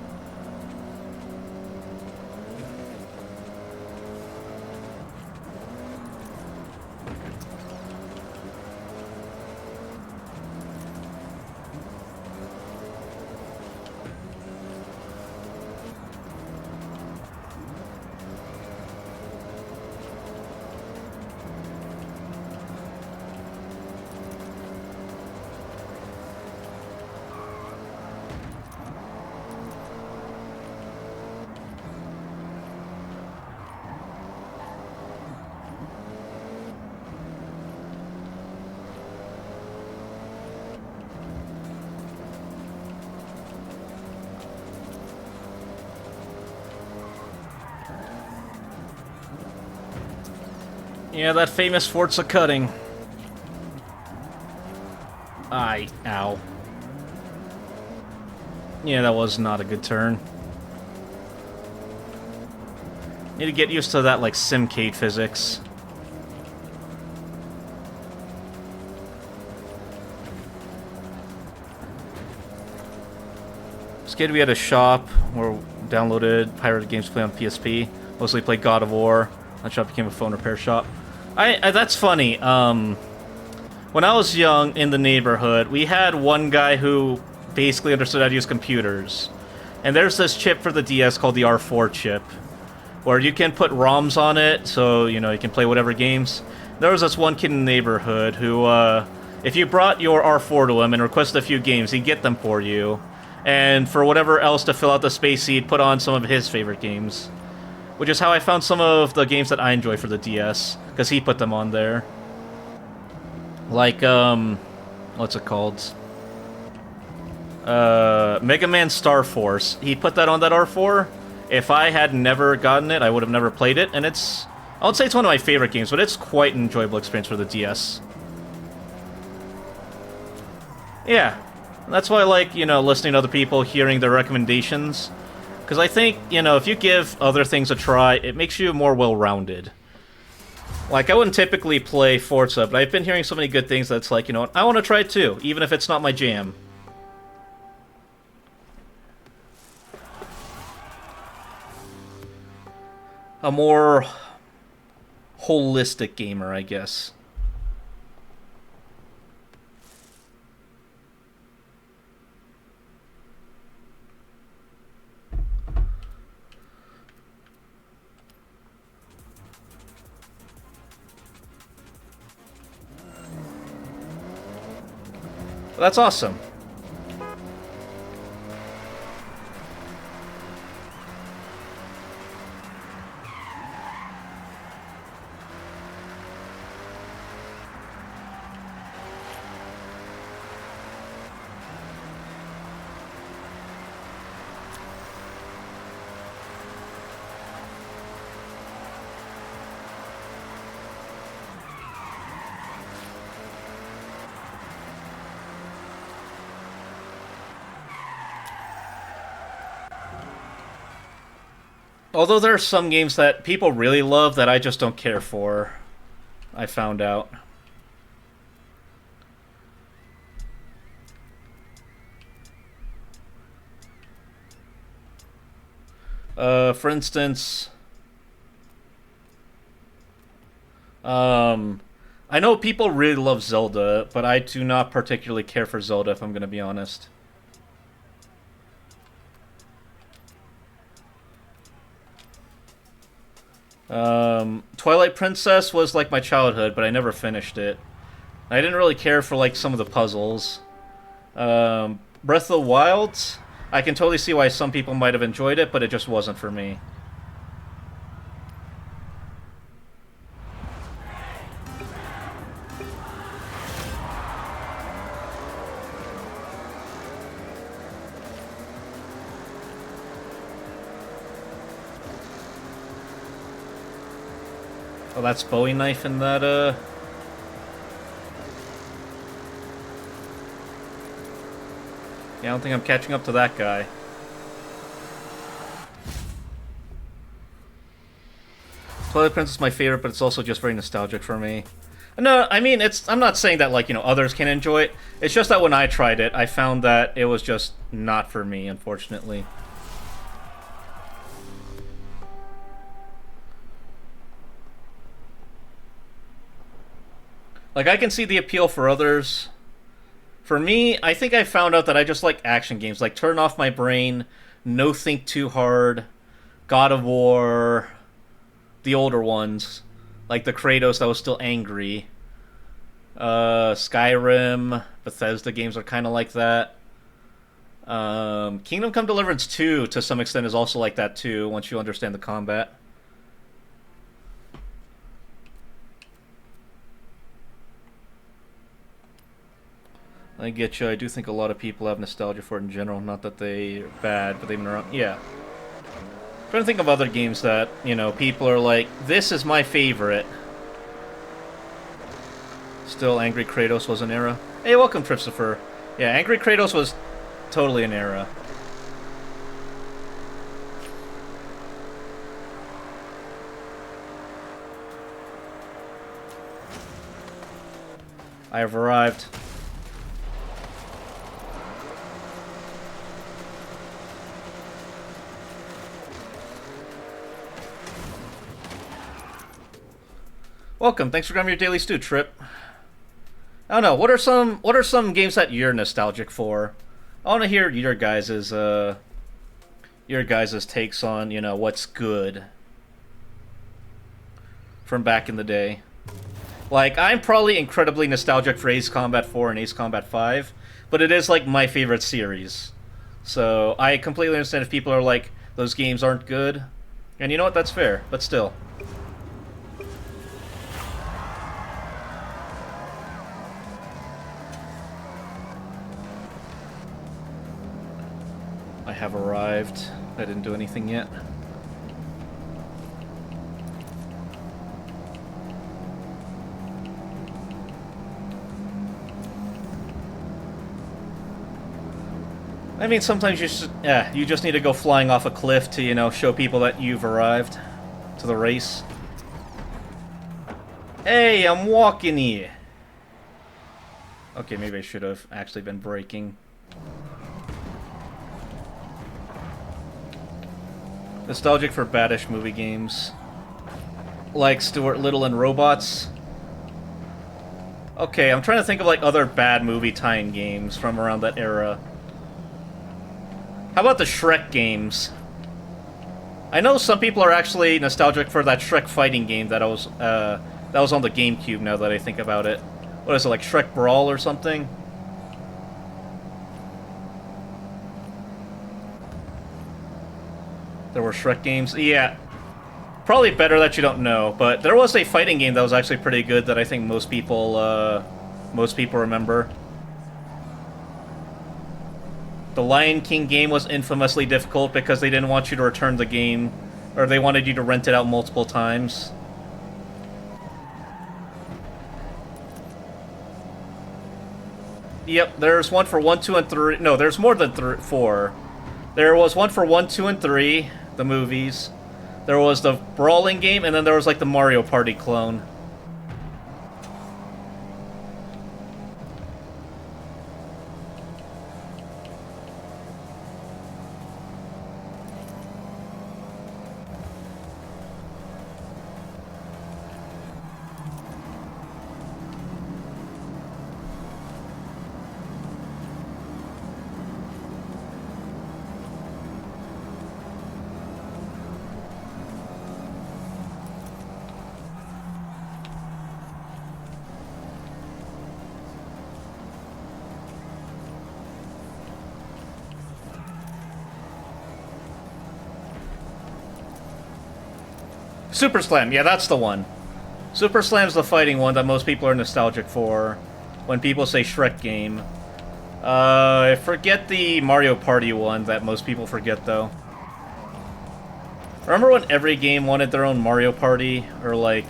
Yeah, that famous Forza cutting. Ow. Yeah, that was not a good turn. Need to get used to that, like, Simcade physics. Skid, we had a shop where we downloaded pirated games to play on PSP. Mostly played God of War. That shop became a phone repair shop. That's funny. When I was young in the neighborhood, we had one guy who basically understood how to use computers. And there's this chip for the DS called the R4 chip, where you can put ROMs on it, so, you know, you can play whatever games. There was this one kid in the neighborhood who, if you brought your R4 to him and requested a few games, he'd get them for you. And for whatever else to fill out the space, he'd put on some of his favorite games. Which is how I found some of the games that I enjoy for the DS, because he put them on there. Like, what's it called? Mega Man Star Force. He put that on that R4. If I had never gotten it, I would have never played it, and it's... I would say it's one of my favorite games, but it's quite an enjoyable experience for the DS. Yeah. That's why I like, you know, listening to other people, hearing their recommendations. Because I think, you know, if you give other things a try, it makes you more well-rounded. Like, I wouldn't typically play Forza, but I've been hearing so many good things that's like, you know what, I want to try it too, even if it's not my jam. A more holistic gamer, I guess. That's awesome. Although there are some games that people really love that I just don't care for, I found out. For instance, I know people really love Zelda, but I do not particularly care for Zelda, if I'm going to be honest. Twilight Princess was like my childhood, but I never finished it. I didn't really care for like some of the puzzles. Breath of the Wild, I can totally see why some people might have enjoyed it, but it just wasn't for me. Oh, that's Bowie knife in that, Yeah, I don't think I'm catching up to that guy. Twilight Princess is my favorite, but it's also just very nostalgic for me. No, I mean, I'm not saying that, like, others can enjoy it. It's just that when I tried it, I found that it was just not for me, unfortunately. Like, I can see the appeal for others. For me, I think I found out that I just like action games. Like, turn off my brain, no think too hard, God of War, the older ones. Like the Kratos that was still angry. Skyrim, Bethesda games are kind of like that. Kingdom Come Deliverance 2, to some extent, is also like that too, once you understand the combat. I get you. I do think a lot of people have nostalgia for it in general. Not that they're bad, but they've been around. Yeah. I'm trying to think of other games that, people are like, this is my favorite. Still, Angry Kratos was an era. Hey, welcome, Tripsifer. Yeah, Angry Kratos was totally an era. I have arrived. Welcome. Thanks for grabbing your daily stew, Trip. I don't know. What are some games that you're nostalgic for? I want to hear your guys's takes on, what's good from back in the day. Like, I'm probably incredibly nostalgic for Ace Combat 4 and Ace Combat 5, but it is like my favorite series. So I completely understand if people are like, those games aren't good. And you know what? That's fair, but still. I have arrived. I didn't do anything yet. I mean, sometimes you just need to go flying off a cliff to, show people that you've arrived to the race. Hey, I'm walking here. Okay, maybe I should have actually been braking. Nostalgic for baddish movie games. Like Stuart Little and Robots. Okay, I'm trying to think of like other bad movie tie-in games from around that era. How about the Shrek games? I know some people are actually nostalgic for that Shrek fighting game that was on the GameCube, now that I think about it. What is it, like Shrek Brawl or something? There were Shrek games? Yeah. Probably better that you don't know, but there was a fighting game that was actually pretty good that I think most people remember. The Lion King game was infamously difficult because they didn't want you to return the game, or they wanted you to rent it out multiple times. Yep, there's one for 1, 2, and 3. No, there's more than 4. There was one for 1, 2, and 3, the movies. There was the brawling game, and then there was like the Mario Party clone. Super Slam, yeah, that's the one. Super Slam's the fighting one that most people are nostalgic for when people say Shrek game. I forget the Mario Party one that most people forget, though. Remember when every game wanted their own Mario Party? Or, like...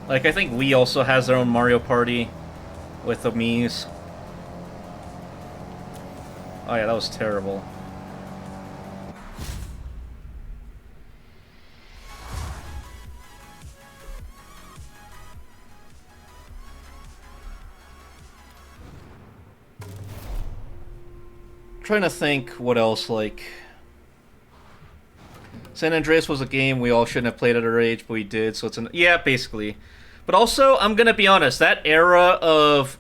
Like, I think Wii also has their own Mario Party with the Miis. Oh yeah, that was terrible. Trying to think what else, like... San Andreas was a game we all shouldn't have played at our age, but we did, so it's an... Yeah, basically. But also, I'm gonna be honest, that era of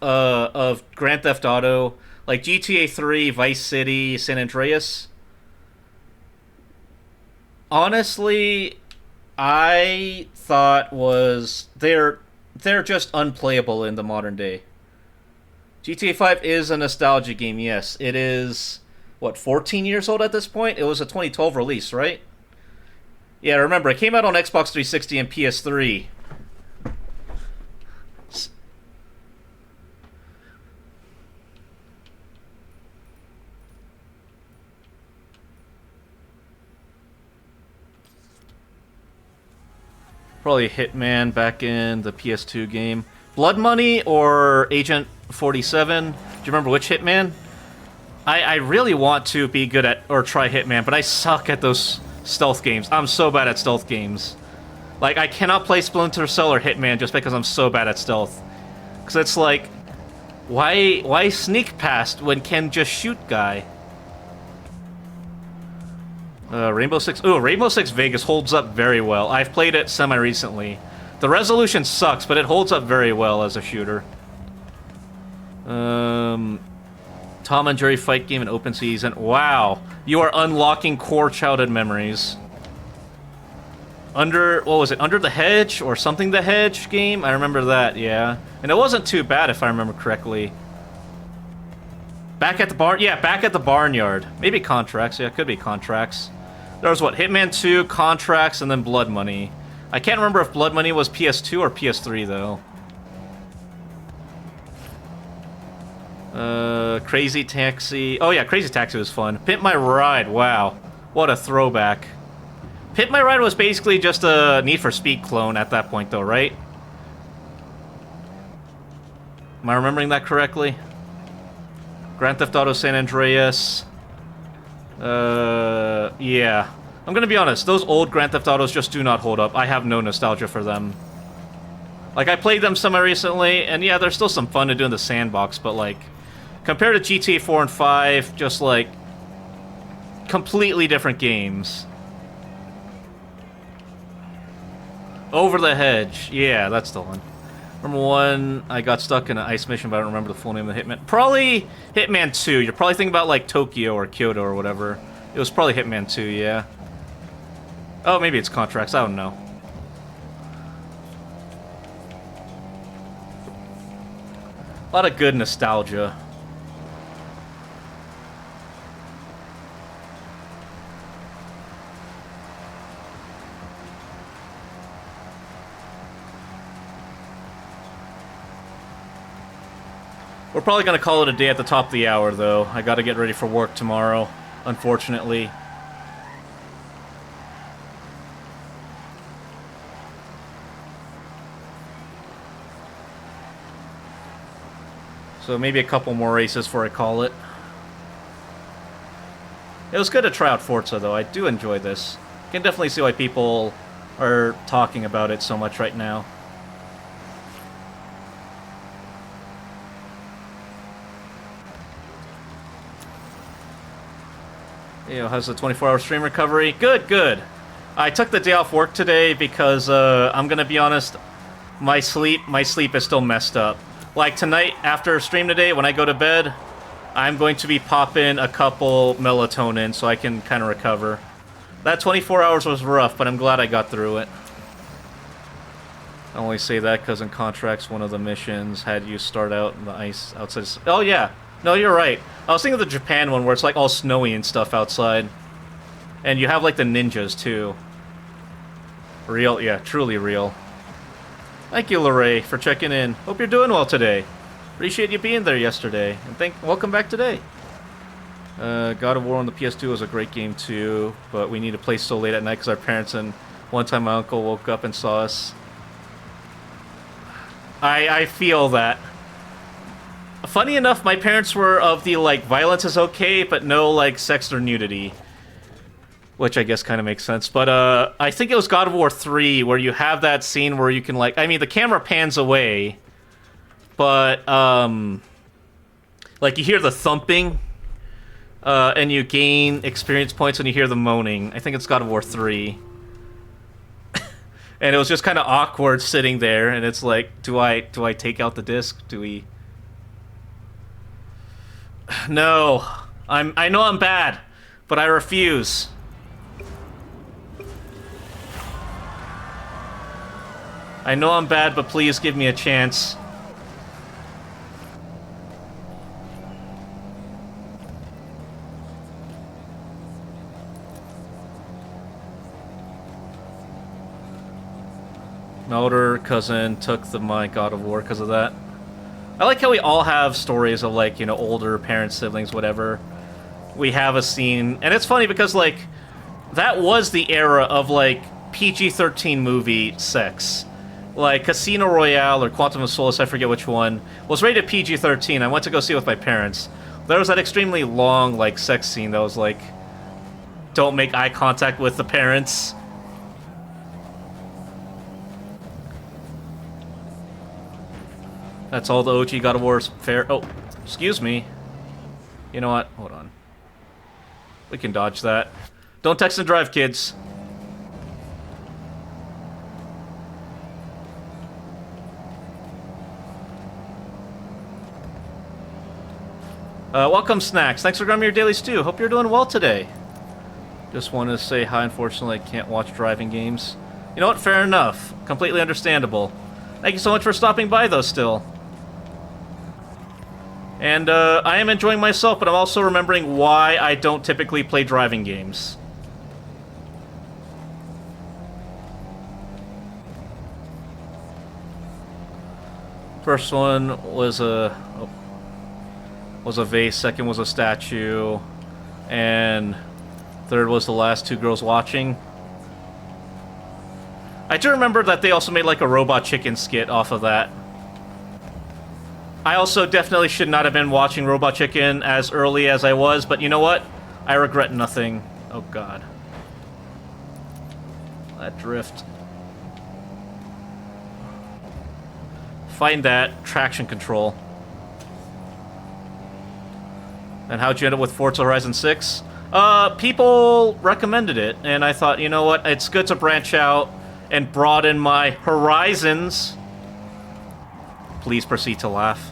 Grand Theft Auto, like GTA 3, Vice City, San Andreas, honestly, I thought was... They're just unplayable in the modern day. GTA 5 is a nostalgia game, yes. It is, what, 14 years old at this point? It was a 2012 release, right? Yeah, remember, it came out on Xbox 360 and PS3. Probably Hitman back in the PS2 game. Blood Money or Agent 47? Do you remember which Hitman? I really want to be good at, or try Hitman, but I suck at those stealth games. I'm so bad at stealth games. Like, I cannot play Splinter Cell or Hitman just because I'm so bad at stealth. Because it's like, why sneak past when can just shoot guy? Rainbow Six... Ooh, Rainbow Six Vegas holds up very well. I've played it semi-recently. The resolution sucks, but it holds up very well as a shooter. Tom and Jerry fight game in open season. Wow. You are unlocking core childhood memories. What was it? Under the Hedge or something the Hedge game? I remember that, yeah. And it wasn't too bad if I remember correctly. Back at the barn? Yeah, Back at the Barnyard. Maybe Contracts. Yeah, it could be Contracts. There was what? Hitman 2, Contracts, and then Blood Money. I can't remember if Blood Money was PS2 or PS3, though. Crazy Taxi. Oh yeah, Crazy Taxi was fun. Pimp My Ride. Wow. What a throwback. Pimp My Ride was basically just a Need for Speed clone at that point, though, right? Am I remembering that correctly? Grand Theft Auto San Andreas. Yeah. I'm gonna be honest, those old Grand Theft Autos just do not hold up. I have no nostalgia for them. Like, I played them semi-recently, and yeah, there's still some fun to do in the sandbox, but like, compared to GTA 4 and 5, just like, completely different games. Over the Hedge. Yeah, that's the one. Remember one, I got stuck in an ice mission, but I don't remember the full name of the Hitman. Probably Hitman 2. You're probably thinking about, like, Tokyo or Kyoto or whatever. It was probably Hitman 2, yeah. Oh, maybe it's Contracts. I don't know. A lot of good nostalgia. We're probably going to call it a day at the top of the hour, though. I got to get ready for work tomorrow, unfortunately. So maybe a couple more races before I call it. It was good to try out Forza, though. I do enjoy this. I can definitely see why people are talking about it so much right now. How's the 24-hour stream recovery? Good, good. I took the day off work today because, I'm gonna be honest, my sleep is still messed up. Like, tonight, after stream today, when I go to bed, I'm going to be popping a couple melatonin so I can kind of recover. That 24 hours was rough, but I'm glad I got through it. I only say that because in Contracts, one of the missions had you start out in the ice outside. Oh, yeah. No, you're right. I was thinking of the Japan one where it's like all snowy and stuff outside. And you have like the ninjas too. Real, yeah, truly real. Thank you, Lorray, for checking in. Hope you're doing well today. Appreciate you being there yesterday. And welcome back today. God of War on the PS2 was a great game too, but we need to play so late at night because our parents and one time my uncle woke up and saw us. I feel that. funny enough, my parents were of the, like, violence is okay, but no, like, sex or nudity. Which I guess kind of makes sense. But, I think it was God of War 3 where you have that scene where you can, like... I mean, the camera pans away, but, like, you hear the thumping, and you gain experience points when you hear the moaning. I think it's God of War 3. And it was just kind of awkward sitting there, and it's like, do I take out the disc? Do we... No. I know I'm bad, but I refuse. I know I'm bad, but please give me a chance. My older cousin took my God of War because of that. I like how we all have stories of, like, you know, older parents, siblings, whatever. We have a scene, and it's funny because, like, that was the era of, like, PG-13 movie sex. Like, Casino Royale or Quantum of Solace, I forget which one, was rated PG-13. I went to go see it with my parents. There was that extremely long, like, sex scene that was, like, don't make eye contact with the parents. That's all the OG God of War's fair. Oh, excuse me. You know what? Hold on. We can dodge that. Don't text and drive, kids. Welcome, Snacks. Thanks for grabbing your daily stew. Hope you're doing well today. Just wanted to say hi. Unfortunately, I can't watch driving games. You know what? Fair enough. Completely understandable. Thank you so much for stopping by, though, still. And, I am enjoying myself, but I'm also remembering why I don't typically play driving games. First one was a vase, second was a statue, and third was the last two girls watching. I do remember that they also made, like, a Robot Chicken skit off of that. I also definitely should not have been watching Robot Chicken as early as I was, but you know what? I regret nothing. Oh, God. That drift. Find that. Traction control. And how'd you end up with Forza Horizon 6? People recommended it, and I thought, you know what? It's good to branch out and broaden my horizons. Please proceed to laugh.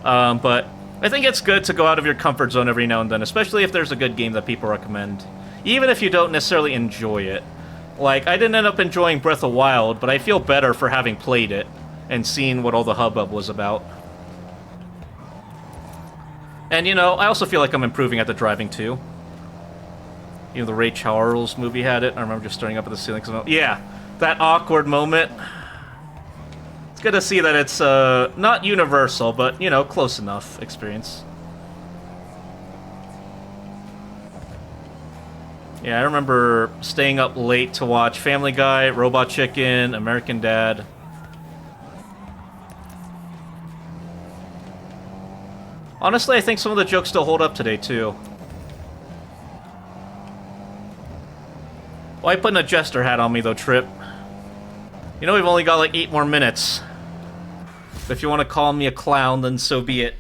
But I think it's good to go out of your comfort zone every now and then, especially if there's a good game that people recommend. Even if you don't necessarily enjoy it. Like, I didn't end up enjoying Breath of the Wild, but I feel better for having played it and seen what all the hubbub was about. And, you know, I also feel like I'm improving at the driving, too. You know, the Ray Charles movie had it. I remember just staring up at the ceiling. Yeah, that awkward moment. It's good to see that it's, not universal, but, you know, close enough experience. Yeah, I remember staying up late to watch Family Guy, Robot Chicken, American Dad. Honestly, I think some of the jokes still hold up today, too. Why putting a jester hat on me, though, Trip? You know we've only got, like, 8 more minutes. But if you want to call me a clown, then so be it.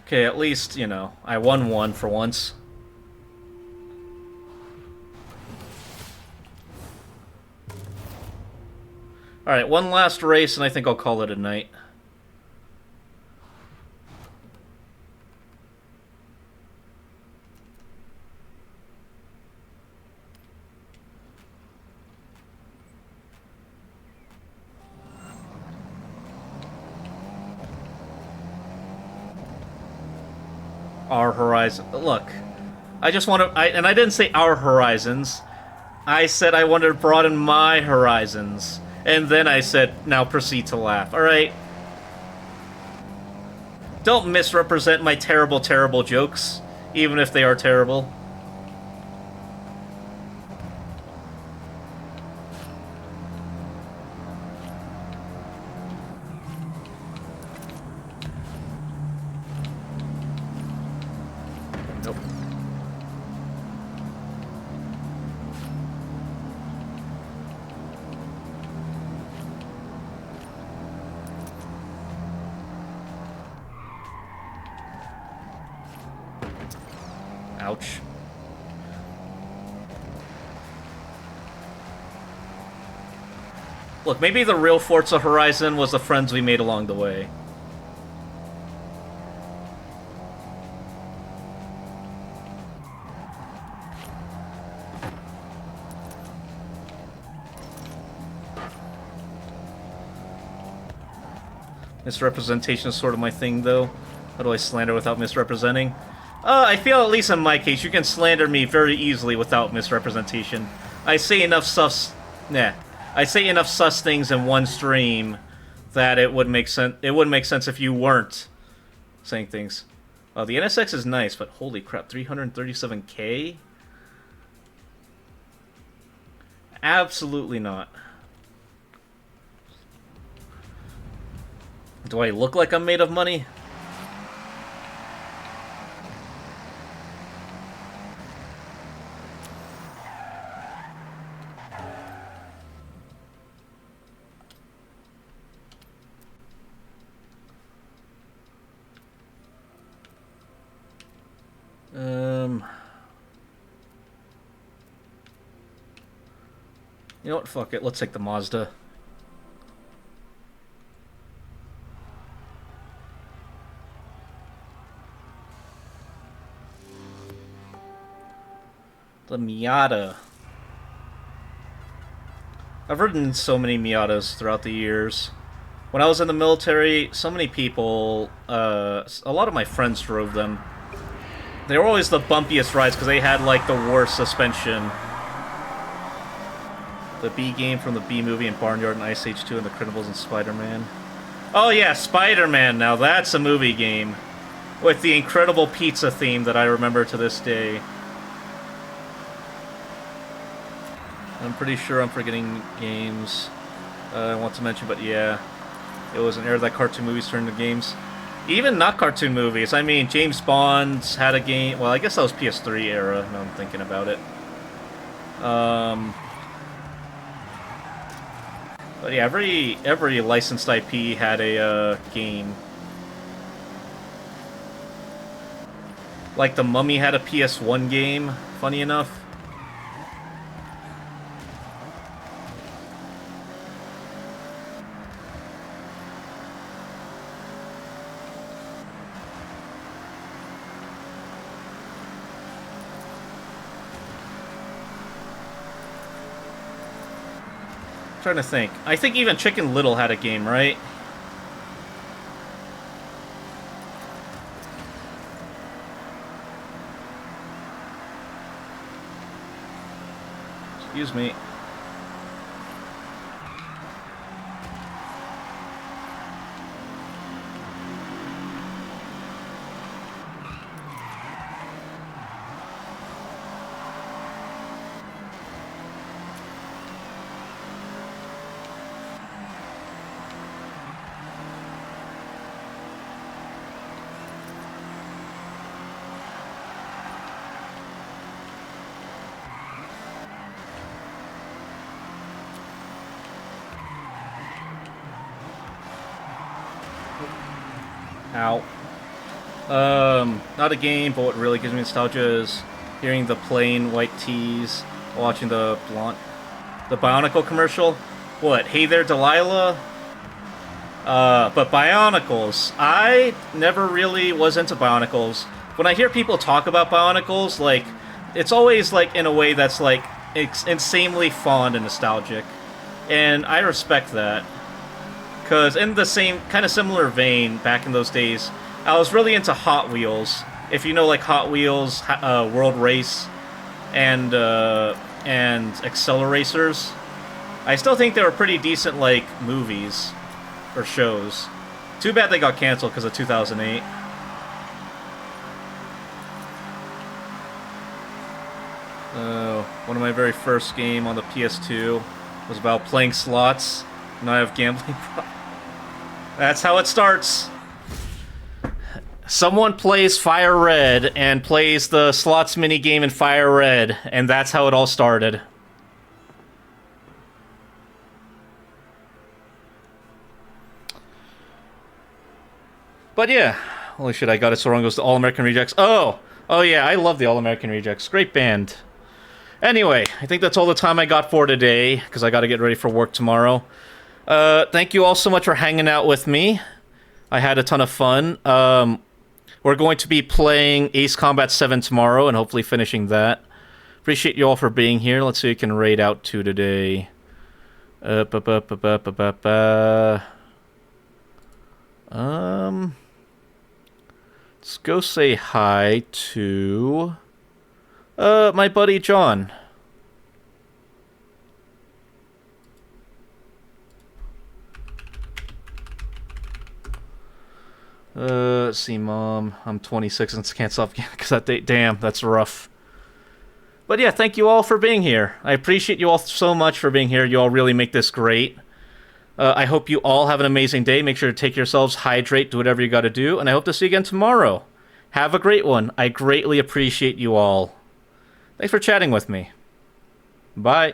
Okay, at least, you know, I won one for once. Alright, one last race, and I think I'll call it a night. Our horizon. Look, I just want to. And I didn't say our horizons. I said I wanted to broaden my horizons. And then I said, now proceed to laugh. Alright? Don't misrepresent my terrible, terrible jokes, even if they are terrible. Ouch. Look, maybe the real Forza Horizon was the friends we made along the way. Misrepresentation is sort of my thing, though. How do I slander without misrepresenting? I feel, at least in my case, you can slander me very easily without misrepresentation. I say enough sus things in one stream that it would make sense. It wouldn't make sense if you weren't saying things. The NSX is nice, but holy crap, 337K? Absolutely not. Do I look like I'm made of money? You know what? Fuck it. Let's take the Mazda. The Miata. I've ridden so many Miatas throughout the years. When I was in the military, so many people, a lot of my friends drove them. They were always the bumpiest rides because they had, like, the worst suspension. The B game from the B movie and Barnyard and Ice Age 2 and the Criminals and Spider-Man. Oh yeah, Spider-Man, now that's a movie game. With the incredible pizza theme that I remember to this day. I'm pretty sure I'm forgetting games I want to mention, but yeah. It was an era that cartoon movies turned into games. Even not cartoon movies. I mean, James Bond's had a game. Well, I guess that was PS3 era, now I'm thinking about it. But yeah, every licensed IP had a game. Like The Mummy had a PS1 game, funny enough. Trying to think. I think even Chicken Little had a game, right? Excuse me. Ow. Not a game, but what really gives me nostalgia is hearing the plain white tees, watching the Bionicle commercial. What, Hey There Delilah? But Bionicles. I never really was into Bionicles. When I hear people talk about Bionicles, like, it's always, like, in a way that's, like, insanely fond and nostalgic. And I respect that. Because in the same, kind of similar vein, back in those days, I was really into Hot Wheels. If you know, like, Hot Wheels, World Race, and Acceleracers. I still think they were pretty decent, like, movies. Or shows. Too bad they got canceled because of 2008. One of my very first game on the PS2 was about playing slots. Now I have gambling. That's how it starts. Someone plays Fire Red and plays the slots minigame in Fire Red, and that's how it all started. But yeah, holy shit, I got it so wrong. It goes to All American Rejects. Oh, Oh yeah, I love the All American Rejects. Great band. Anyway, I think that's all the time I got for today, because I got to get ready for work tomorrow. Thank you all so much for hanging out with me. I had a ton of fun. We're going to be playing Ace Combat 7 tomorrow, and hopefully finishing that. Appreciate you all for being here. Let's see who we can raid out to today. Let's go say hi to my buddy John. Let's see, Mom. I'm 26 and can't stop because that date. Damn, that's rough. But yeah, thank you all for being here. I appreciate you all so much for being here. You all really make this great. I hope you all have an amazing day. Make sure to take yourselves, hydrate, do whatever you got to do, and I hope to see you again tomorrow. Have a great one. I greatly appreciate you all. Thanks for chatting with me. Bye.